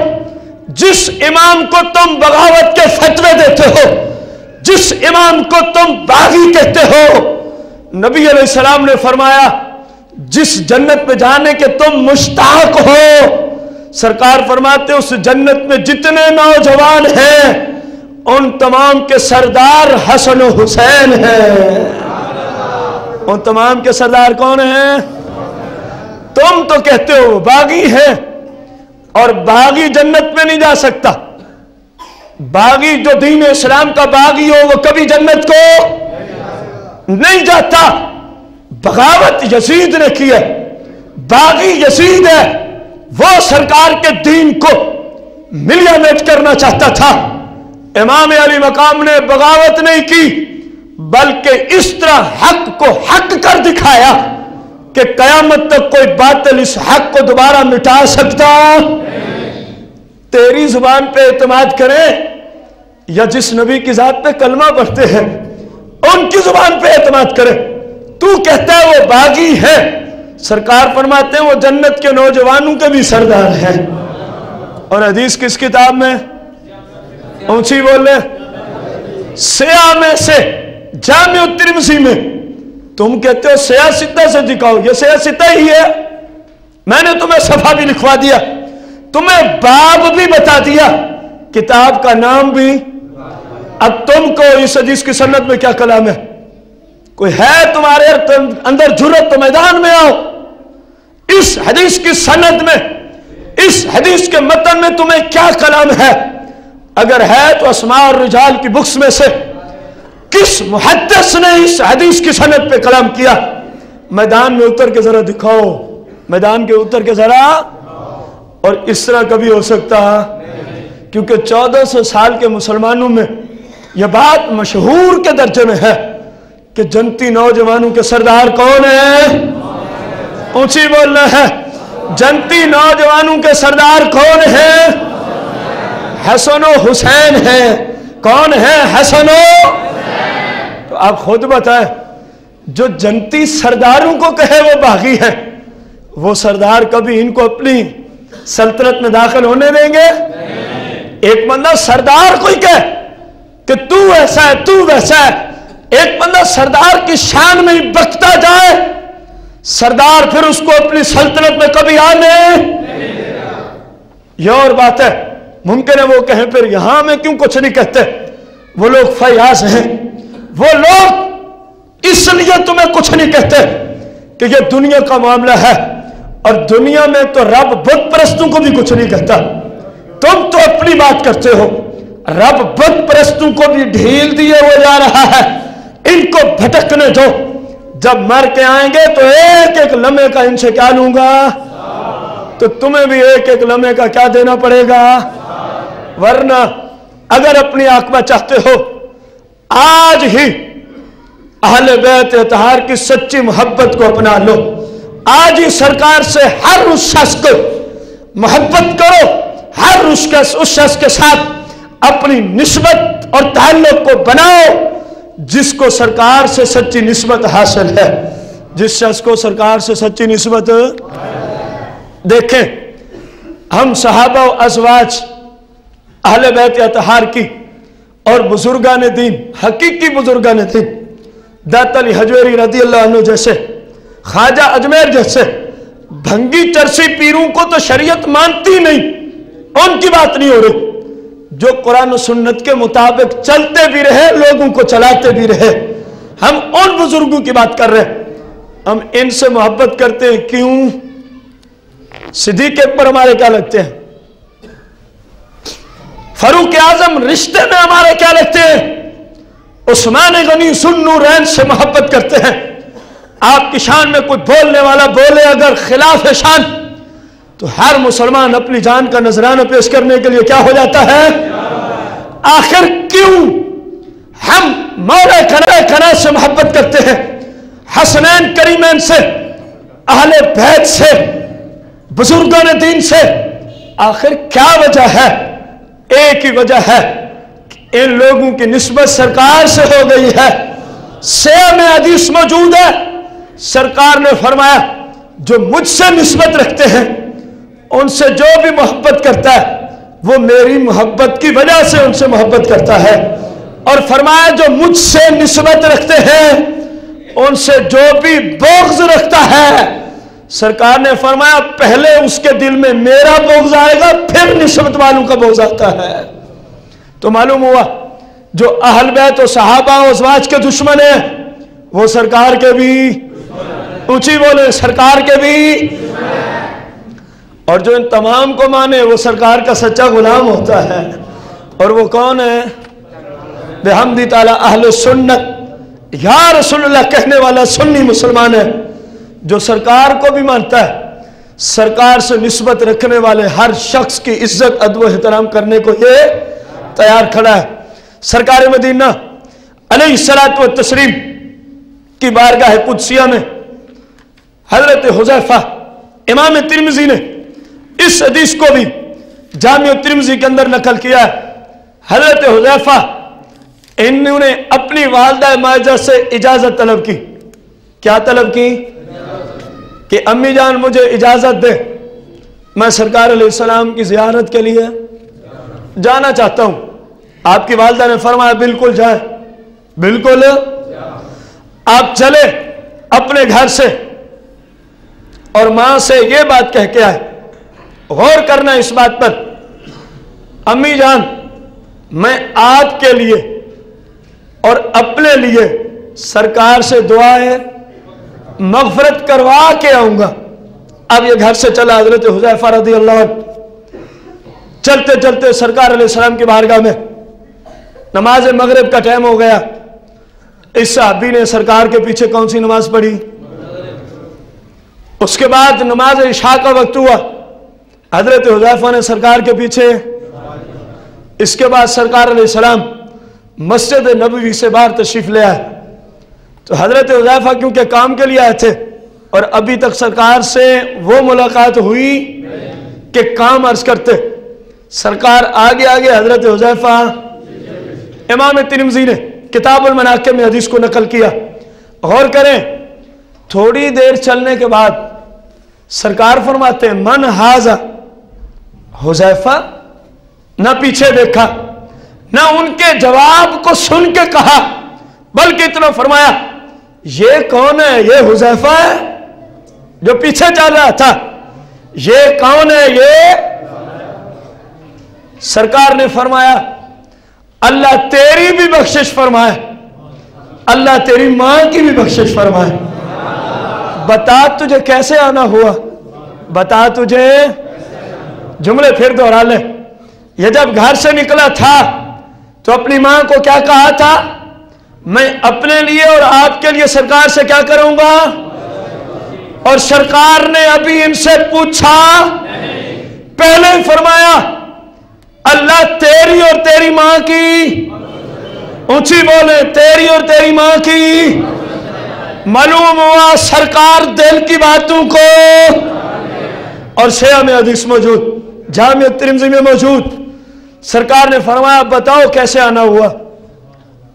A: जिस इमाम को तुम बगावत के फतवे देते हो, जिस इमाम को तुम बागी कहते हो, नबी अलैहिस्सलाम ने फरमाया जिस जन्नत में जाने के तुम मुश्ताक हो, सरकार फरमाते उस जन्नत में जितने नौजवान हैं उन तमाम के सरदार हसन और हुसैन हैं। उन तमाम के सरदार कौन हैं? तुम तो कहते हो बागी है, और बागी जन्नत में नहीं जा सकता। बागी जो दीन इस्लाम का बागी हो वो कभी जन्नत को नहीं जाता। बगावत यजीद ने की है, बागी यजीद है, वो सरकार के दीन को मिलियनेट करना चाहता था। इमाम अली मकाम ने बगावत नहीं की, बल्कि इस तरह हक को हक कर दिखाया कि कयामत तक कोई बातिल इस हक को दोबारा मिटा सकता। तेरी जुबान पे एतमाद करें या जिस नबी की जात पे कलमा पढ़ते हैं उनकी जुबान पे एतमाद करें। तू कहता है वो बागी है, सरकार फरमाते हैं वो जन्नत के नौजवानों के भी सरदार हैं। और हदीस किस किताब में? ऊंची बोले, सिया में से जामे तिरमिज़ी में। तुम कहते हो सियासिता से दिखाओ, ये सियासिता ही है। मैंने तुम्हें सफा भी लिखवा दिया, तुम्हें बाब भी बता दिया, किताब का नाम भी। अब तुमको इस हदीस की सनद में क्या कलाम है? कोई है तुम्हारे अंदर जुर्रत तो मैदान में आओ। इस हदीस की सनद में, इस हदीस के मतन में तुम्हें क्या कलाम है? अगर है तो अस्मा और रिजाल की बुक्स में से किस मुहद्दिस ने इस हदीस की सनद पे कलाम किया? मैदान में उतर के जरा दिखाओ, मैदान के उतर के जरा। और इस तरह कभी हो सकता? क्योंकि 1400 साल के मुसलमानों में यह बात मशहूर के दर्जे में है कि जनती नौजवानों के सरदार कौन है? ऊंची बोलना है, जनती नौजवानों के सरदार कौन है? हसनो हुसैन है। कौन है हसनो? तो आप खुद बताएं, जो जनती सरदारों को कहे वो बागी है, वो सरदार कभी इनको अपनी सल्तनत में दाखिल होने देंगे? एक बंदा सरदार कोई कहे कि तू ऐसा है, तू वैसा है, एक बंदा सरदार की शान में ही बकता जाए, सरदार फिर उसको अपनी सल्तनत में कभी आने? यह और बात है। मुमकिन है वो कहें फिर यहां में क्यों कुछ नहीं कहते, वो लोग फयाज हैं, वो लोग इसलिए तुम्हें कुछ नहीं कहते कि ये दुनिया का मामला है, और दुनिया में तो रब बुत परस्तों को भी कुछ नहीं कहता। तुम तो अपनी बात करते हो, रब बुत परस्तों को भी ढील दिए हुए जा रहा है। इनको भटकने दो, जब मर के आएंगे तो एक एक लम्हे का इनसे क्या लूंगा? तो तुम्हें भी एक एक लम्हे का क्या देना पड़ेगा? वरना अगर अपनी आत्मा चाहते हो, आज ही अहले बैत अतहार की सच्ची मोहब्बत को अपना लो। आज ही सरकार से हर उस शख्स को मोहब्बत करो, हर उस शख्स के साथ अपनी निस्बत और ताल्लुक को बनाओ जिसको सरकार से सच्ची निस्बत हासिल है। जिस शख्स को सरकार से सच्ची निस्बत, देखें हम सहाबा व अज़वाज अहले बैत अतहार की और बुजुर्गान दीन, हकीकी बुजुर्गान दीन, दात अली हजवेरी रज़ियल्लाहु अन्हु जैसे, ख्वाजा अजमेर जैसे भंगी चरसी पीरों को तो शरीयत मानती नहीं, उनकी बात नहीं हो रही। जो कुरान और सुन्नत के मुताबिक चलते भी रहे, लोगों को चलाते भी रहे, हम उन बुजुर्गों की बात कर रहे हैं। हम इनसे मोहब्बत करते हैं क्यों? सिद्दीक़ अकबर हमारे क्या लगते हैं? फारूक आजम रिश्ते में हमारे क्या लगते हैं? उस्मान गनी सुन्नूरैन से मोहब्बत करते हैं। आपकी शान में कोई बोलने वाला बोले अगर खिलाफ शान, तो हर मुसलमान अपनी जान का नजराना पेश करने के लिए क्या हो जाता है? आखिर क्यों हम मौला कना से मोहब्बत करते हैं, हसनैन करीमैन से, अहले बैत से, बुजुर्गों ने दीन से। आखिर क्या वजह है? एक ही वजह है कि इन लोगों की निस्बत सरकार से हो गई है। सया में हदीस मौजूद है, सरकार ने फरमाया जो मुझसे निस्बत रखते हैं उनसे जो भी मोहब्बत करता है वो मेरी मोहब्बत की वजह से उनसे मोहब्बत करता है। और फरमाया जो मुझसे निस्बत रखते हैं उनसे जो भी बोग्ज रखता है, सरकार ने फरमाया पहले उसके दिल में मेरा बोग्ज आएगा, फिर निस्बत वालों का बोग्ज आता है। तो मालूम हुआ जो अहल बैत और सहाबा और अज़वाज के दुश्मन है वो सरकार के भी, ऊंची बोले, सरकार के भी, और जो इन तमाम को माने वो सरकार का सच्चा गुलाम होता है। और वो कौन है? बेहम्दी ताला अहले सुन्नत, या रसूलुल्लाह कहने वाला सुन्नी मुसलमान है, जो सरकार को भी मानता है। सरकार से निस्बत रखने वाले हर शख्स की इज्जत अदब व एहतराम करने को ये तैयार खड़ा है। सरकार मदीना अलैहिस्सलातु व तस्लीम की बारगाह कुदसिया में हजरत हुज़ैफा, इमाम तिरमिज़ी ने इस हदीस को भी जामिया तिरमिज़ी के अंदर नकल किया है। हजरत हुज़ैफा इन्होंने अपनी वालिदा मायजा से इजाजत तलब की। क्या तलब की? कि अम्मी जान मुझे इजाजत दे, मैं सरकार अलैहिस्सलाम की ज़ियारत के लिए जाना चाहता हूं। आपकी वालिदा ने फरमाया बिल्कुल जाए, बिल्कुल आप चले अपने घर से और मां से ये बात कह के आए। गौर करना इस बात पर, अम्मी जान मैं आपके लिए और अपने लिए सरकार से दुआएं मगफरत करवा के आऊंगा। अब ये घर से चला हजरत हुज़ैफा रज़ी अल्लाह अन्हु, चलते चलते सरकार अलैहिस्सलाम की बारगाह में नमाज मगरिब का टाइम हो गया। इस सहाबी ने सरकार के पीछे कौन सी नमाज पढ़ी? उसके बाद नमाज इशा का वक्त हुआ, हजरत हुज़ैफा ने सरकार के पीछे। इसके बाद सरकार अलैहिस्सलाम मस्जिद नबवी से बाहर तशरीफ ले आए। तो हजरत हुज़ैफा क्योंकि काम के लिए आए थे और अभी तक सरकार से वो मुलाकात हुई कि काम अर्ज करते, सरकार आगे आगे, हजरत हुज़ैफा। इमाम तिरमिज़ी ने किताबुल मनाकिब में हदीस को नकल किया। गौर करें, थोड़ी देर चलने के बाद सरकार फरमाते हैं मन हाजा। हुज़ैफा ना पीछे देखा, ना उनके जवाब को सुन के कहा, बल्कि इतना फरमाया ये कौन है? ये हुज़ैफा है जो पीछे चल रहा था। ये कौन है? ये। सरकार ने फरमाया अल्लाह तेरी भी बख्शिश फरमाए, अल्लाह तेरी मां की भी बख्शिश फरमाए। बता तुझे कैसे आना हुआ, बता तुझे। जुमले फिर दोहरा ले। ये जब घर से निकला था तो अपनी मां को क्या कहा था? मैं अपने लिए और आपके लिए सरकार से क्या करूंगा? और सरकार ने अभी इनसे पूछा, पहले ही फरमाया अल्लाह तेरी और तेरी मां की, ऊंची बोले, तेरी और तेरी मां की। मालूम हुआ सरकार दिल की बातों को। और शेया में हदीस मौजूद, जामिया तिरमिज़ी में मौजूद, सरकार ने फरमाया बताओ कैसे आना हुआ।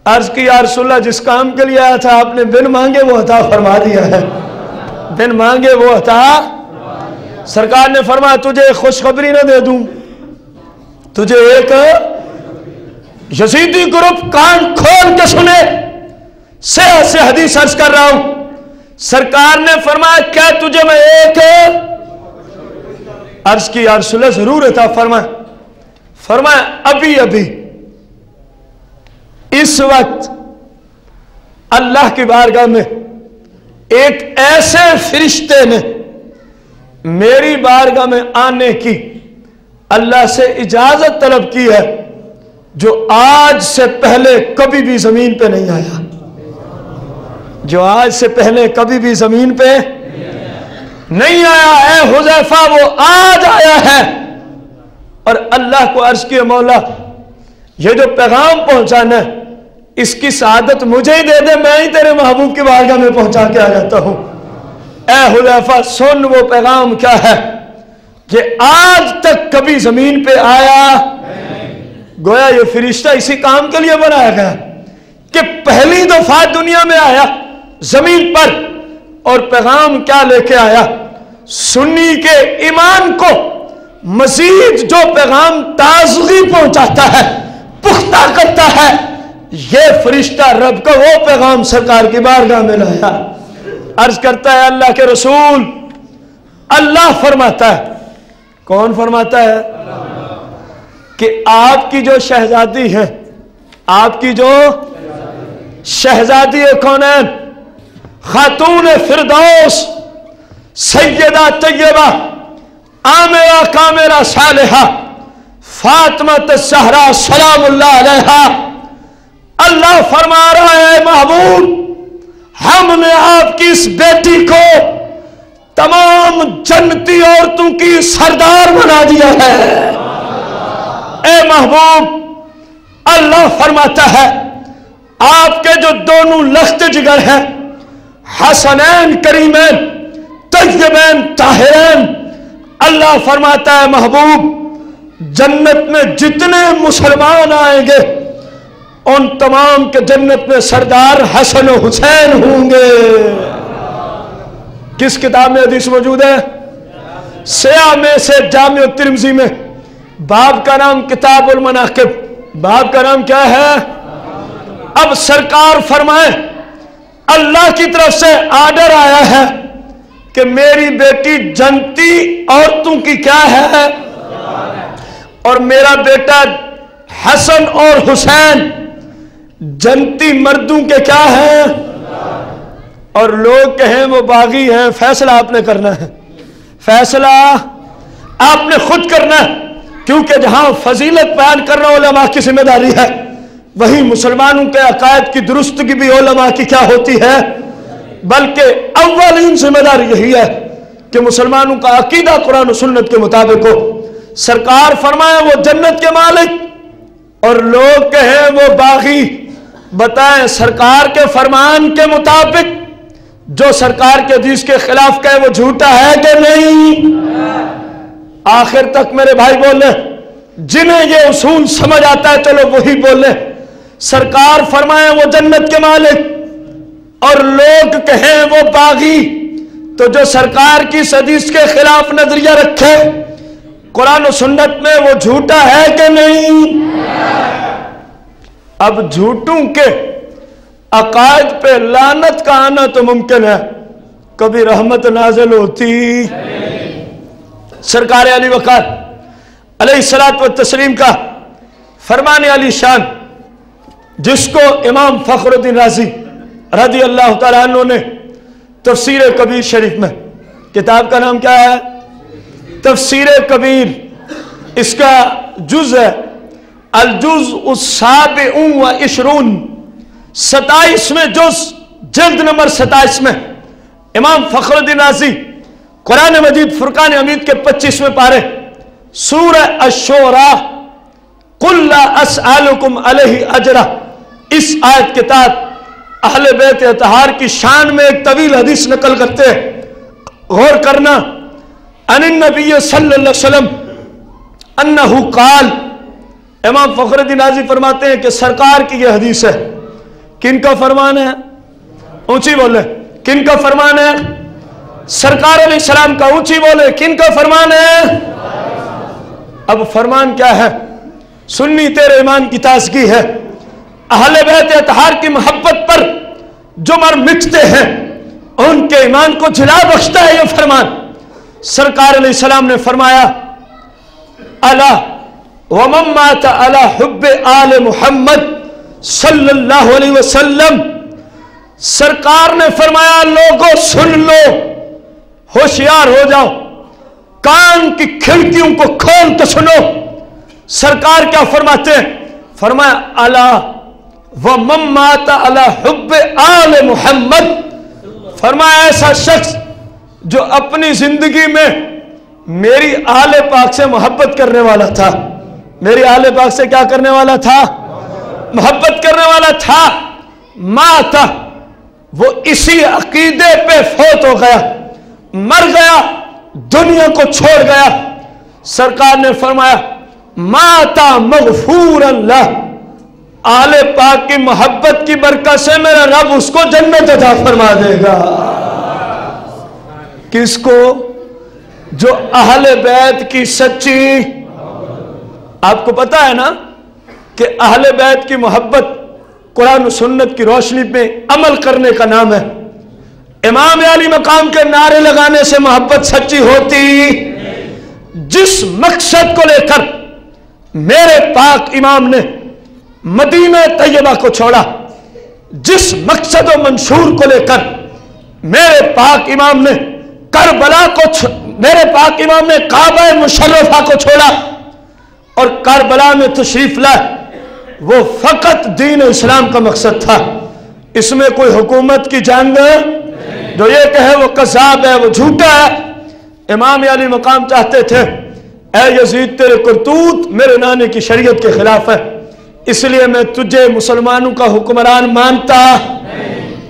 A: अर्ज की या रसूलल्लाह जिस काम के लिए आया था आपने बिन मांगे वो अता फरमा दिया है, बिन मांगे वो अता। सरकार ने फरमाया तुझे खुशखबरी न दे दूं, तुझे एक यजीदी ग्रुप कान खोल के सुने से हदीस अर्ज कर रहा हूं। सरकार ने फरमाया क्या तुझे मैं एक, अर्ज की या रसूलल्लाह जरूर अता फरमाया अभी अभी इस वक्त अल्लाह की बारगाह में एक ऐसे फरिश्ते ने मेरी बारगाह में आने की अल्लाह से इजाजत तलब की है जो आज से पहले कभी भी जमीन पे नहीं आया, जो आज से पहले कभी भी जमीन पे नहीं आया है। हुज़ैफा वो आज आया है। और अल्लाह को अर्ज किया मौला ये जो पैगाम पहुंचाना है اس کی سعادت مجھے ہی دے دے، میں ہی تیرے محبوب کی بارگاہ میں پہنچا کے آ جاتا ہوں۔ اے حذیفہ سن وہ پیغام کیا ہے کہ آج تک کبھی زمین پہ آیا، گویا یہ فرشتہ اسی کام کے لیے بنایا گیا کہ پہلی دفعہ دنیا میں آیا زمین پر، اور پیغام کیا لے کے آیا؟ سنی کے ایمان کو مزید جو پیغام تازگی پہنچاتا ہے، پختہ کرتا ہے، یہ فرشتہ رب کا وہ پیغام سرکار کی بارگاہ میں لایا۔ عرض کرتا ہے اللہ کے رسول، اللہ فرماتا ہے، کون فرماتا ہے؟ کہ آپ کی جو شہزادی ہے، آپ کی جو شہزادی کونین، خاتون فردوس، سیدہ طیبہ، عامرہ کامرہ صالحہ، فاطمہ الزہرا سلام اللہ علیہا، اللہ فرما رہا ہے محبوب ہم نے آپ کی اس بیٹی کو تمام جنتی عورتوں کی سردار بنا دیا ہے۔ اے محبوب اللہ فرماتا ہے آپ کے جو دونوں لخت جگر ہیں، حسنین کریمین طیبین طاہرین، اللہ فرماتا ہے محبوب جنت میں جتنے مسلمان آئیں گے ان تمام کے جنت میں سردار حسن و حسین ہوں گے۔ کس کتاب میں حدیث موجود ہے؟ سیاہ میں سے جامع ترمذی میں، باب کا نام کتاب المناقب، باب کا نام کیا ہے؟ اب سرکار فرمائیں اللہ کی طرف سے آرڈر آیا ہے کہ میری بیٹی جنتی عورتوں کی کیا ہے، اور میرا بیٹا حسن اور حسین جنتی مردوں کے کیا ہیں، اور لوگ کہیں وہ باغی ہیں۔ فیصلہ آپ نے کرنا ہے، فیصلہ آپ نے خود کرنا ہے، کیونکہ جہاں فضیلت بیان کرنا علماء کی ذمہ داری ہے، وہی مسلمانوں کے عقائد کی درستگی بھی علماء کی کیا ہوتی ہے، بلکہ اولین ذمہ داری یہی ہے کہ مسلمانوں کا عقیدہ قرآن و سنت کے مطابق ہو۔ سرکار فرمائے وہ جنت کے مالک، اور لوگ کہیں وہ باغی۔ بتائیں سرکار کے فرمان کے مطابق جو سرکار کے حدیث کے خلاف کہے وہ جھوٹا ہے کہ نہیں؟ آخر تک میرے بھائی بولیں، جنہیں یہ اصول سمجھ آتا ہے چلو وہی بولیں۔ سرکار فرمائے وہ جنت کے مالک اور لوگ کہیں وہ باغی، تو جو سرکار کی حدیث کے خلاف نظریہ رکھے قرآن و سنت میں وہ جھوٹا ہے کہ نہیں؟ اب جھوٹوں کے عقائد پہ لعنت کا آنا تو ممکن ہے، کبھی رحمت نازل ہوتی؟ سرکار علی وقار علیہ الصلوۃ والتسلیم کا فرمان علی شان، جس کو امام فخر الدین رازی رضی اللہ تعالیٰ عنہ نے تفسیر کبیر شریف میں، کتاب کا نام کیا ہے؟ تفسیر کبیر، اس کا جز ہے الجزء السابع والعشرون، 27ویں جز، جلد نمبر 27 میں امام فخر الدین رازی قرآن مجید فرقان حمید کے 25ویں پارے سورہ الشعراء قل لا اسألکم علیہ اجرا، اس آیت کے تحت اہل بیت اطہار کی شان میں ایک طویل حدیث نقل کرتے ہیں، غور کرنا۔ ان النبی صلی اللہ علیہ وسلم انہو قال، امام فخر الدین رازی فرماتے ہیں کہ سرکار کی یہ حدیث ہے۔ کن کا فرمان ہے؟ اونچی بولے، کن کا فرمان ہے؟ سرکار علیہ السلام کا، اونچی بولے، کن کا فرمان ہے؟ اب فرمان کیا ہے؟ سنی تیرے ایمان کی تازگی ہے، اہل بیت اطہار کی محبت پر جو مر مٹتے ہیں ان کے ایمان کو جلا بخشتا ہے یہ فرمان۔ سرکار علیہ السلام نے فرمایا الا ومن مات علی حب آل محمد صلی اللہ علیہ وسلم، سرکار نے فرمایا لوگوں سن لو، ہوشیار ہو جاؤ، کان کی کھڑکیوں کو کھول کے سنو۔ سرکار کیا فرماتے ہیں؟ فرمایا الا ومن مات علی حب آل محمد، فرمایا ایسا شخص جو اپنی زندگی میں میری آل پاک سے محبت کرنے والا تھا، میری آل پاک سے کیا کرنے والا تھا؟ मोहब्बत करने वाला था, माता, वो इसी अकीदे पे फौत हो गया, मर गया, दुनिया को छोड़ गया। सरकार ने फरमाया माता मगफूर अल्लाह, आले पाक की मोहब्बत की बरकत से मेरा रब उसको जन्नत अता फरमा देगा। किसको? जो अहले बैत की सच्ची, आपको पता है ना कि अहले बैत की मोहब्बत कुरान और सुन्नत की रोशनी में अमल करने का नाम है। इमाम अली मकाम के नारे लगाने से मोहब्बत सच्ची होती। जिस मकसद को लेकर मेरे पाक इमाम ने मदीना तैयबा को छोड़ा, जिस मकसद और मंशूर को लेकर मेरे पाक इमाम ने करबला को, मेरे पाक इमाम ने काबा मुशर्रफा को छोड़ा और करबला में तशरीफ लाए, वो फकत दीन इस्लाम का मकसद था। इसमें कोई हुकूमत की जंग, जो ये कहे वो कज़ाब है, वो झूठा है। इमाम अली मकाम चाहते थे ऐ यजीद तेरे करतूत मेरे नाने की शरीयत के खिलाफ है, इसलिए मैं तुझे मुसलमानों का हुक्मरान मानता,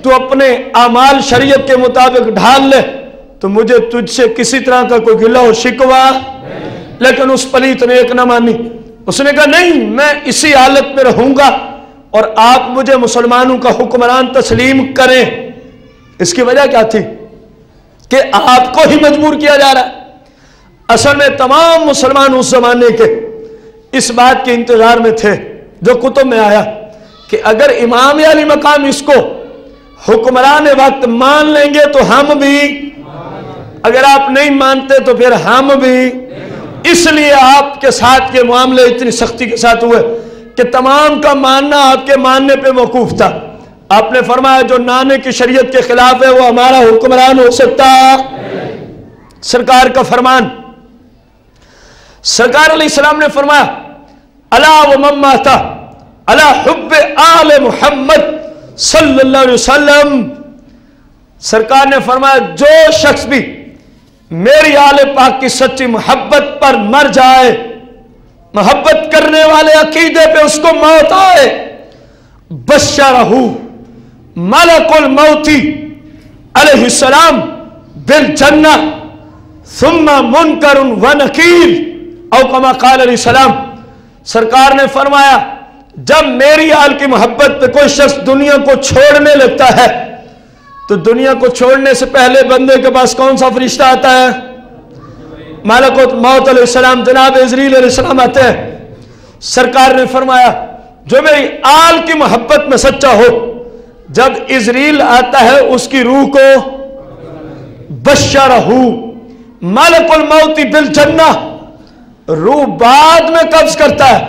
A: तू अपने आमाल शरीयत के मुताबिक ढाल ले तो मुझे तुझसे किसी तरह का कोई गिला और शिकवा। लेकिन उस पलीत ने एक ना मानी, उसने कहा नहीं, मैं इसी हालत में रहूंगा और आप मुझे मुसलमानों का हुक्मरान तस्लीम करें। इसकी वजह क्या थी कि आपको ही मजबूर किया जा रहा है। असल में तमाम मुसलमान उस जमाने के इस बात के इंतजार में थे जो कुतुब में आया कि अगर इमाम अली मकाम इसको हुक्मरान वक्त मान लेंगे तो हम भी, अगर आप नहीं मानते तो फिर हम भी। इसलिए आपके साथ के मामले इतनी सख्ती के साथ हुए कि तमाम का मानना आपके मानने पे मौकूफ था। आपने फरमाया जो नाने की शरीयत के खिलाफ है वो हमारा हुक्मरान हो सकता। सरकार का फरमान, सरकार अलैहिस्सलाम ने फरमाया अला व मम्माता अला हुब्बे आले मोहम्मद सल्लल्लाहु अलैहि वसल्लम। सरकार ने फरमाया जो शख्स भी मेरी आले पाक की सच्ची मोहब्बत पर मर जाए, मोहब्बत करने वाले अकीदे पे उसको मौत आए, बशरहू मलकुल मौती अलैहिस्सलाम बिल जन्नह सुम्मा मुनकरुन व नकीर औ कमा क़ाल अलैहिस्सलाम। सरकार ने फरमाया जब मेरी आल की मोहब्बत पे कोई शख्स दुनिया को छोड़ने लगता है तो दुनिया को छोड़ने से पहले बंदे के पास कौन सा फरिश्ता आता है? मलकुल मौत अलैहिस्सलाम, जनाब इजरील अलैहिस्सलाम आते हैं। सरकार ने फरमाया जो मेरी आल की मोहब्बत में सच्चा हो, जब इजरील आता है उसकी रूह को बशरहू मलकुल मौती बिल जन्नह, रूह बाद में कब्ज करता है,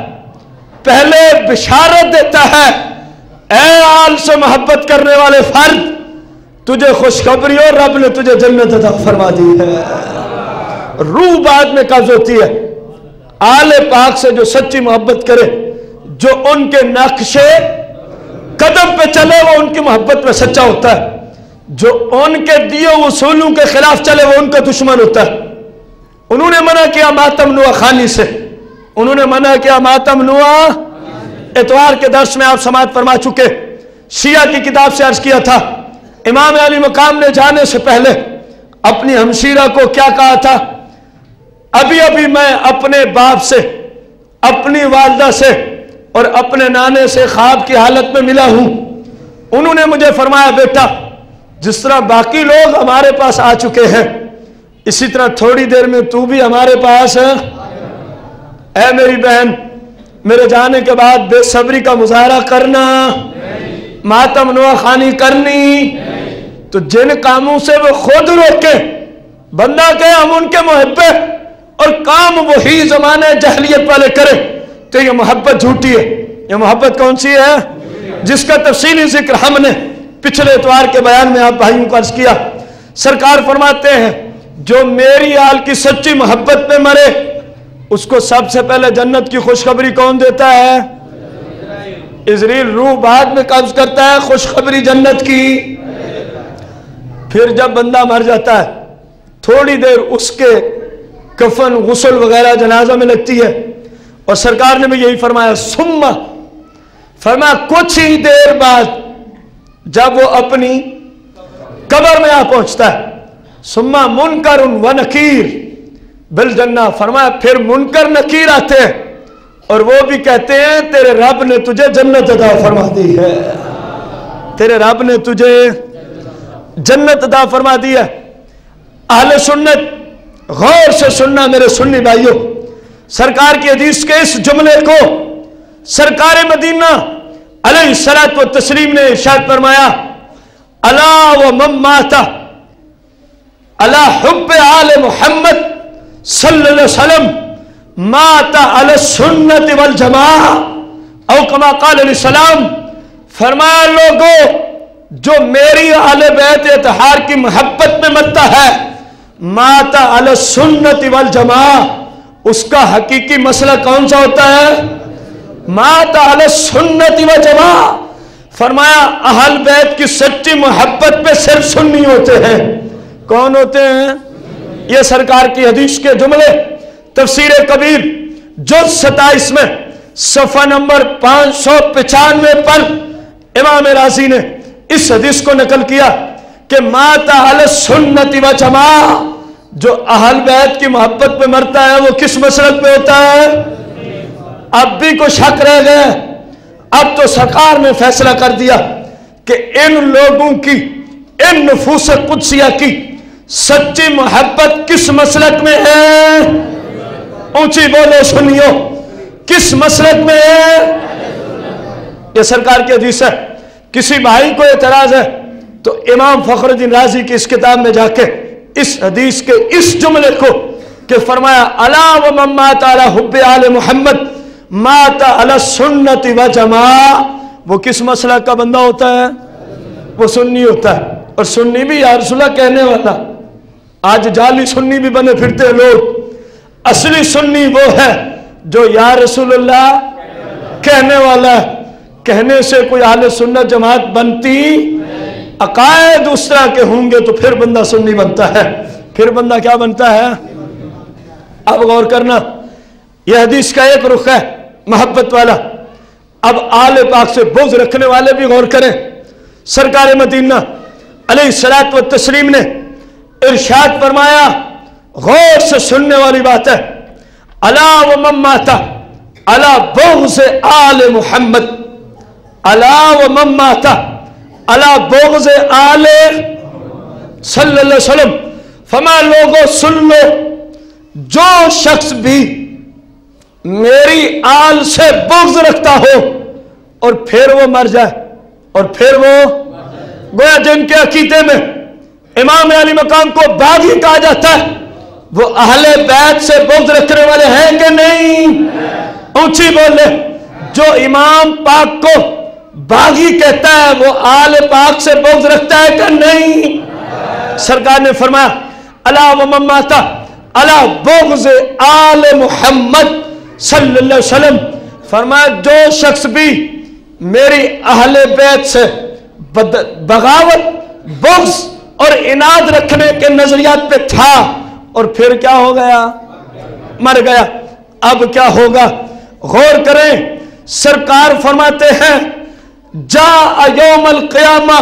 A: पहले बिशारत देता है ऐ आल से मोहब्बत करने वाले फर्द तुझे खुशखबरी और रब ने तुझे जन्नत अता फरमा दी है। रूह बाद में कब्ज होती है। आले पाक से जो सच्ची मोहब्बत करे, जो उनके नक्शे कदम पे चले वो उनकी मोहब्बत में सच्चा होता है, जो उनके दिए उसूलों के खिलाफ चले वो उनका दुश्मन होता है। उन्होंने मना किया मातम नुआ खानी से, उन्होंने मना किया मातम नुआ। इतवार के दर्स में आप समात फरमा चुके, शिया की किताब से अर्ज किया था इमाम अली मकाम ने जाने से पहले अपनी हमशीरा को क्या कहा था, अभी अभी मैं अपने बाप से, अपनी वालदा से और अपने नाने से ख्वाब की हालत में मिला हूं। उन्होंने मुझे फरमाया बेटा जिस तरह बाकी लोग हमारे पास आ चुके हैं इसी तरह थोड़ी देर में तू भी हमारे पास है। ऐ मेरी बहन, मेरे जाने के बाद बेसब्री का मुजाहरा करना, मातम नुआ खानी करनी, तो जिन कामों से वो खुद रोके, बंदा कहे हम उनके मुहब्बे और काम वही जमाने जहलियत वाले करे, तो ये मोहब्बत झूठी है। ये मोहब्बत कौन सी है जिसका तफसीली जिक्र हमने पिछले इतवार के बयान में आप भाइयों को अर्ज किया। सरकार फरमाते हैं जो मेरी आल की सच्ची मोहब्बत में मरे उसको सबसे पहले जन्नत की खुशखबरी कौन देता है? इजरील। रूह बाद में कब्ज करता है, खुशखबरी जन्नत की। फिर जब बंदा मर जाता है थोड़ी देर उसके कफन गुस्ल वगैरह जनाजा में लगती है और सरकार ने भी यही फरमाया सुम्मा फरमाया कुछ ही देर बाद जब वो अपनी कब्र में आ पहुंचता है, सुम्मा मुनकर व नकीर बिल जन्ना, फरमाया फिर मुनकर नकीर आते हैं और वो भी कहते हैं तेरे रब ने तुझे जन्नत अता फरमा दी है, तेरे रब ने तुझे जन्नत अता फरमा दी है। अहले सुन्नत गौर से सुनना मेरे सुन्नी भाइयों, सरकार की हदीस के इस जुमले को सरकार मदीना अलैहिस्सलातु व तस्लीम ने इरशाद फरमाया, अला व मम्माता अला हुब्बे आले मुहम्मद सल्लल्लाहु अलैहि वसल्लम माता अला सुन्नत वल जमाअह औ कमा क़ाल अलैहिस्सलाम, फरमाया लोगों जो मेरी आले बैत इत्तहार की मोहब्बत में मरता है, माता अला सुन्नत वल जमाअह, उसका हकीकी मसला कौन सा होता है? माता अला सुन्नत व जमाअह। फरमाया अहल बैत की सच्ची मोहब्बत पे सिर्फ सुन्नी होते हैं। कौन होते हैं? ये सरकार की हदीस के जुमले तफसीर कबीर जुज़ 27 में सफ़ा नंबर 595 पर इमाम राजी ने इस हदीस को नकल किया कि माता अहल सुन्नत व जमाअह, जो अहल बैत की मोहब्बत पे मरता है वो किस मसलक पे होता है? अब भी कुछ शक रह गया, अब तो सरकार ने फैसला कर दिया कि इन लोगों की, इन नफूस कुदसिया की सच्ची मोहब्बत किस मसलक में है? ऊंची बोलो सुनियो, किस मसलक में है? ये सरकार की हदीस है। किसी भाई को एतराज है तो इमाम फखरुद्दीन राजी की इस किताब में जाके इस हदीस के इस जुमले को कि फरमाया अला व मम्माता अला हुब्बे आले मुहम्मद माता अला सुन्नति व जमाअह, वो किस मसला का बंदा होता है? वो सुन्नी होता है। और सुन्नी भी या रसूलल्लाह कहने वाला, आज जाली सुन्नी भी बने फिरते हैं लोग। असली सुन्नी वो है जो या रसूलल्लाह कहने वाला है। कहने से कोई आले सुन्नत जमात बनती, अकायद उस तरह के होंगे तो फिर बंदा सुन्नी बनता है। फिर बंदा क्या बनता है? अब गौर करना, यह हदीस का एक रुख है मोहब्बत वाला। अब आले पाक से बुग़्ज़ रखने वाले भी गौर करें। सरकार मदीना अलैहिस्सलातु व तस्लीम ने इरशाद फरमाया, गौर से सुनने वाली बात है, अला व मम्माता अला बुग़्ज़ आले मुहम्मद, अला व मम्माता अला बुग़्ज़ आले सल्लल्लाहु अलैहि वसल्लम। फरमा लोगों सुन लो, जो शख्स भी मेरी आल से बुग़्ज़ रखता हो और फिर वो मर जाए, और फिर वो गोया जिनके अकीदे में इमाम अली मकाम को बागी कहा जाता है, वो अहले बैत से बुग़्ज़ रखने वाले हैं कि नहीं? ऊंची बोले, जो इमाम पाक को बागी कहता है वो आले पाक से बुग़्ज़ रखता है कि नहीं? सरकार ने फरमाया अला व मम्माता अला बुग़्ज़ आले मुहम्मद सल्लल्लाहु अलैहि वसल्लम। फरमाया जो शख्स भी मेरी अहले बैत से बगावत, बुग़्ज़ और इनाद रखने के नजरियात पे था और फिर क्या हो गया? मर गया। अब क्या होगा? गौर करें, सरकार फरमाते हैं जा यौमल क़यामा,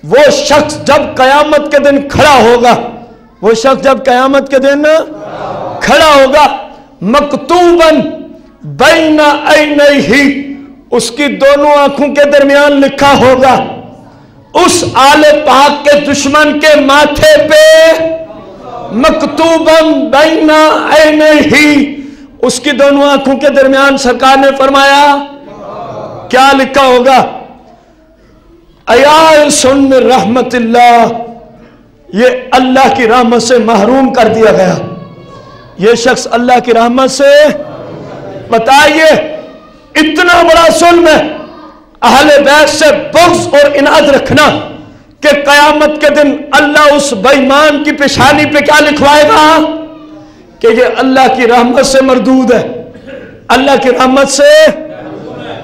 A: वो शख्स जब कयामत के दिन खड़ा होगा, वो शख्स जब कयामत के दिन खड़ा होगा, मकतूबन बैना ऐनैही, उसकी दोनों आंखों के दरमियान लिखा होगा, उस आले पाक के दुश्मन के माथे पे मकतूबन बैना ऐनैही, उसकी दोनों आंखों के दरमियान सरकार ने फरमाया क्या लिखा होगा? अया सुन रहमतिल्लाह, ये अल्लाह की रहमत से महरूम कर दिया गया। ये शख्स अल्लाह की रहमत से, बताइए इतना बड़ा जुल्म है अहले बैत से बुग़्ज़ और इनाद रखना कि क़यामत के दिन अल्लाह उस बेईमान की पेशानी पे क्या लिखवाएगा कि ये अल्लाह की रहमत से मरदूद है, अल्लाह की रहमत से।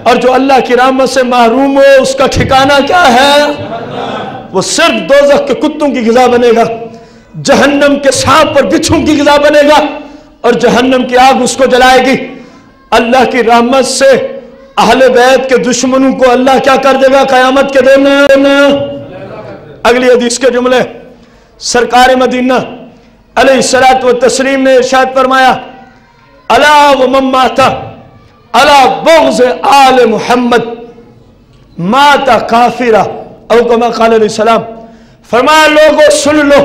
A: और जो अल्लाह की रहमत से महरूम हो उसका ठिकाना क्या है? वो सिर्फ दोज़ख के कुत्तों की ग़िज़ा बनेगा, जहन्नम के सांप और बिच्छू की ग़िज़ा बनेगा, और जहन्नम की आग उसको जलाएगी। अल्लाह की रहमत से अहले बैत के दुश्मनों को अल्लाह क्या कर देगा क़यामत के दिन। अगली हदीस के जुमले, सरकार मदीना अलैहिस्सलातु व तस्लीम ने इरशाद फरमाया, अला व मम्माता अला बुग़्ज़ आल मुहम्मद माता काफिरा औ कमा क़ाल अलैहिस्सलाम। फरमाया लोगों सुन लो,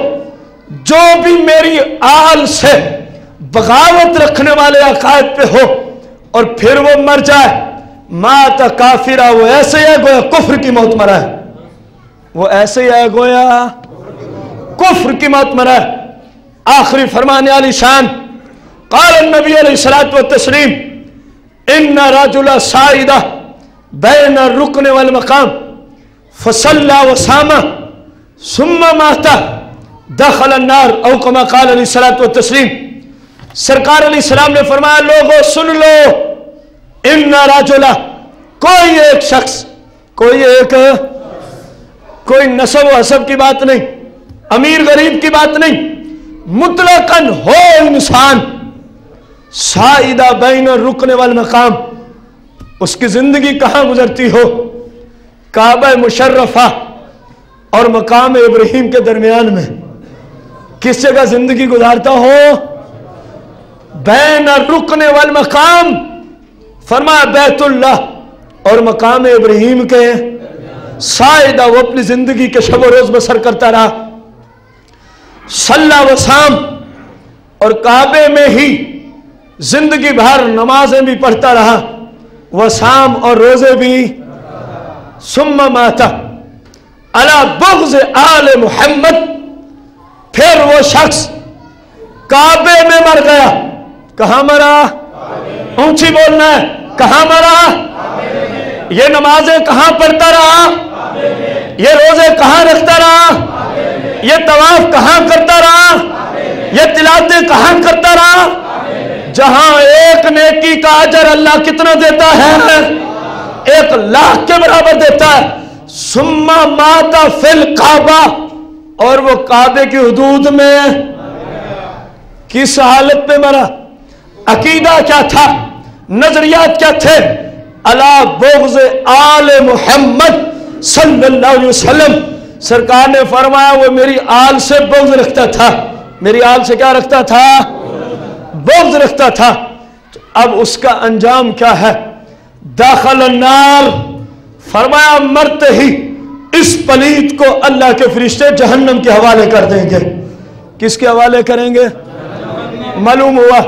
A: जो भी मेरी आल से बगावत रखने वाले अकायद पे हो और फिर वो मर जाए, माता काफिरा, वो ऐसे है गोया कुफ्र की मौत मरा है। वो ऐसे ही है गोया कुफ्र की मौत मरा है। आखिरी फरमाने वाली शान, क़ाल नबी अलैहिस्सलातु व तस्लीम, इन्ना रजुला साइदा बैन रुकन वल मकाम फसल्ला व सामा सुम्मा माता दखल अन्नार औ कमा क़ाल अलैहिस्सलातु व तस्लीम। सरकार अलैहिस्सलाम ने फरमाया लोगों सुन लो, इन्ना रजुला, कोई एक शख्स, कोई नसब व हसब की बात नहीं, अमीर गरीब की बात नहीं, मुतलकन हो इंसान, साइदा बैन रुकन वल मकाम, उसकी जिंदगी कहां गुजरती हो, काबा मुशर्रफा और मकाम इब्राहिम के दरमियान में किस जगह जिंदगी गुजारता हो, बैन रुकन वल मकाम, फरमाया बैतुल्लाह और मकाम इब्राहिम के साइदा, वो अपनी जिंदगी के शब रोज बसर करता रहा। सल्ला व साम, और काबे में ही जिंदगी भर नमाजें भी पढ़ता रहा, वह शाम और रोजे भी। सुम्मा माता अला बुग़्ज़ आल मुहम्मद, फिर वो शख्स काबे में मर गया। कहां मरा? ऊंची बोलना है, कहां मरा? ये नमाजें कहां पढ़ता रहा, ये रोजे कहां रखता रहा, ये तवाफ कहां करता रहा, ये तिलावतें कहां करता रहा, जहां एक नेकी का अजर अल्लाह कितना देता है, 1,00,000 के बराबर देता है। सुम्मा माता फिल काबा, और वो काबे की हुदूद में किस हालत में मरा, अकीदा क्या था, नजरियात क्या थे, अला बुग़्ज़ आल मुहम्मद सल्लल्लाहु अलैहि वसल्लम। सरकार ने फरमाया वो मेरी आल से बुग़्ज़ रखता था, मेरी आल से क्या रखता था, बुग़्ज़ रखता था। तो अब उसका अंजाम क्या है, दाखिल अन्नार, फरमाया मरते ही इस पलीत को अल्लाह के फरिश्ते जहन्नम के हवाले कर देंगे। किसके हवाले करेंगे? मालूम हुआ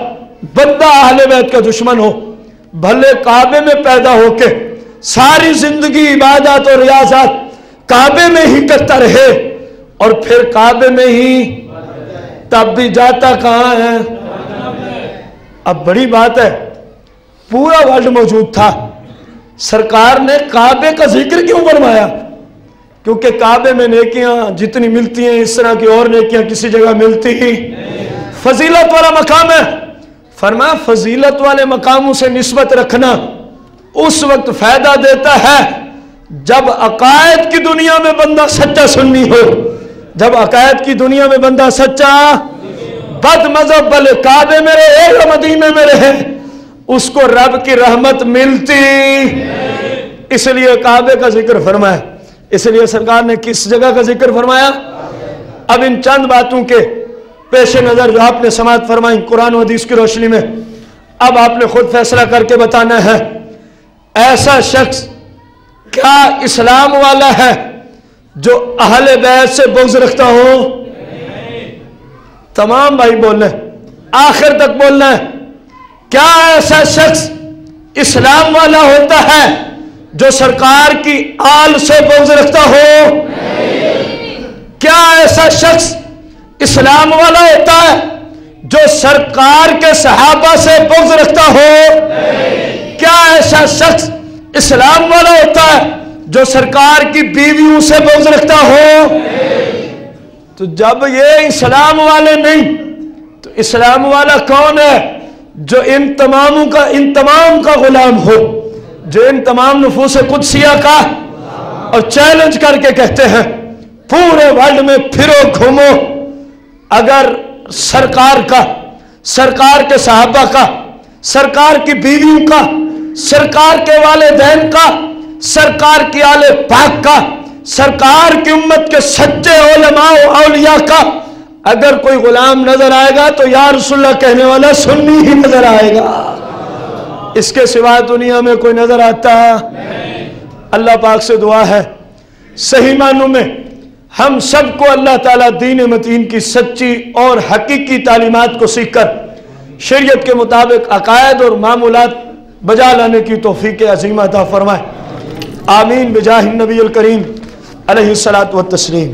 A: बंदा अहले बैत का दुश्मन हो, भले काबे में पैदा होके सारी जिंदगी इबादत और रियाजत काबे में ही करता रहे और फिर काबे में ही, तब भी जाता कहां है। अब बड़ी बात है, पूरा वर्ल्ड मौजूद था, सरकार ने काबे का जिक्र क्यों फरमाया? क्योंकि काबे में नेकियां जितनी मिलती हैं इस तरह की और नेकियां किसी जगह मिलती ही। फजीलत वाला मकाम है, फरमाया फजीलत वाले मकामों से निस्बत रखना उस वक्त फायदा देता है जब अकायद की दुनिया में बंदा सच्चा सुन्नी हो, जब अकायद की दुनिया में बंदा सच्चा बद मजहब भले काबे में रहे या मदीने में रहे, उसको रब की रहमत मिलती, इसलिए काबे का जिक्र फरमाया। इसलिए सरकार ने किस जगह का जिक्र फरमाया? अब इन चंद बातों के पेश नजर जो आपने समाअत फरमाई कुरान और हदीस की रोशनी में, अब आपने खुद फैसला करके बताना है ऐसा शख्स क्या इस्लाम वाला है जो अहले बैत से बुग़्ज़ रखता हो? तमाम भाई बोलना है, आखिर तक बोलना है। क्या ऐसा शख्स इस्लाम वाला होता है जो सरकार की आल से बुग़्ज़ रखता हो? क्या ऐसा शख्स इस्लाम वाला होता है जो सरकार के सहाबा से बुग़्ज़ रखता हो? क्या ऐसा शख्स इस्लाम वाला होता है जो सरकार की बीवियों से बुग़्ज़ रखता हो? तो जब ये इस्लाम वाले नहीं तो इस्लाम वाला कौन है? जो इन तमाम का गुलाम हो, जो इन तमाम नफूस कुदसिया का और चैलेंज करके कहते हैं पूरे वर्ल्ड में फिरो घूमो, अगर सरकार का, सरकार के सहाबा का, सरकार की बीवियों का सरकार के वालिदैन का, सरकार की आले पाक का, सरकार की उम्मत के सच्चे उलमा और औलिया का अगर कोई गुलाम नजर आएगा तो या रसूलुल्लाह कहने वाला सुन्नी ही नजर आएगा। इसके सिवा दुनिया में कोई नजर आता नहीं। अल्लाह पाक से दुआ है सही मानों में हम सबको अल्लाह ताला दीन मतीन की सच्ची और हकीकी तालीमात को सीखकर शरीयत के मुताबिक अकायद और मामूलात बजा लाने की तौफीक अज़ीम अता फरमाए। आमीन बिजाहि नबी करीम अलैहि सलातो व तस्लीम।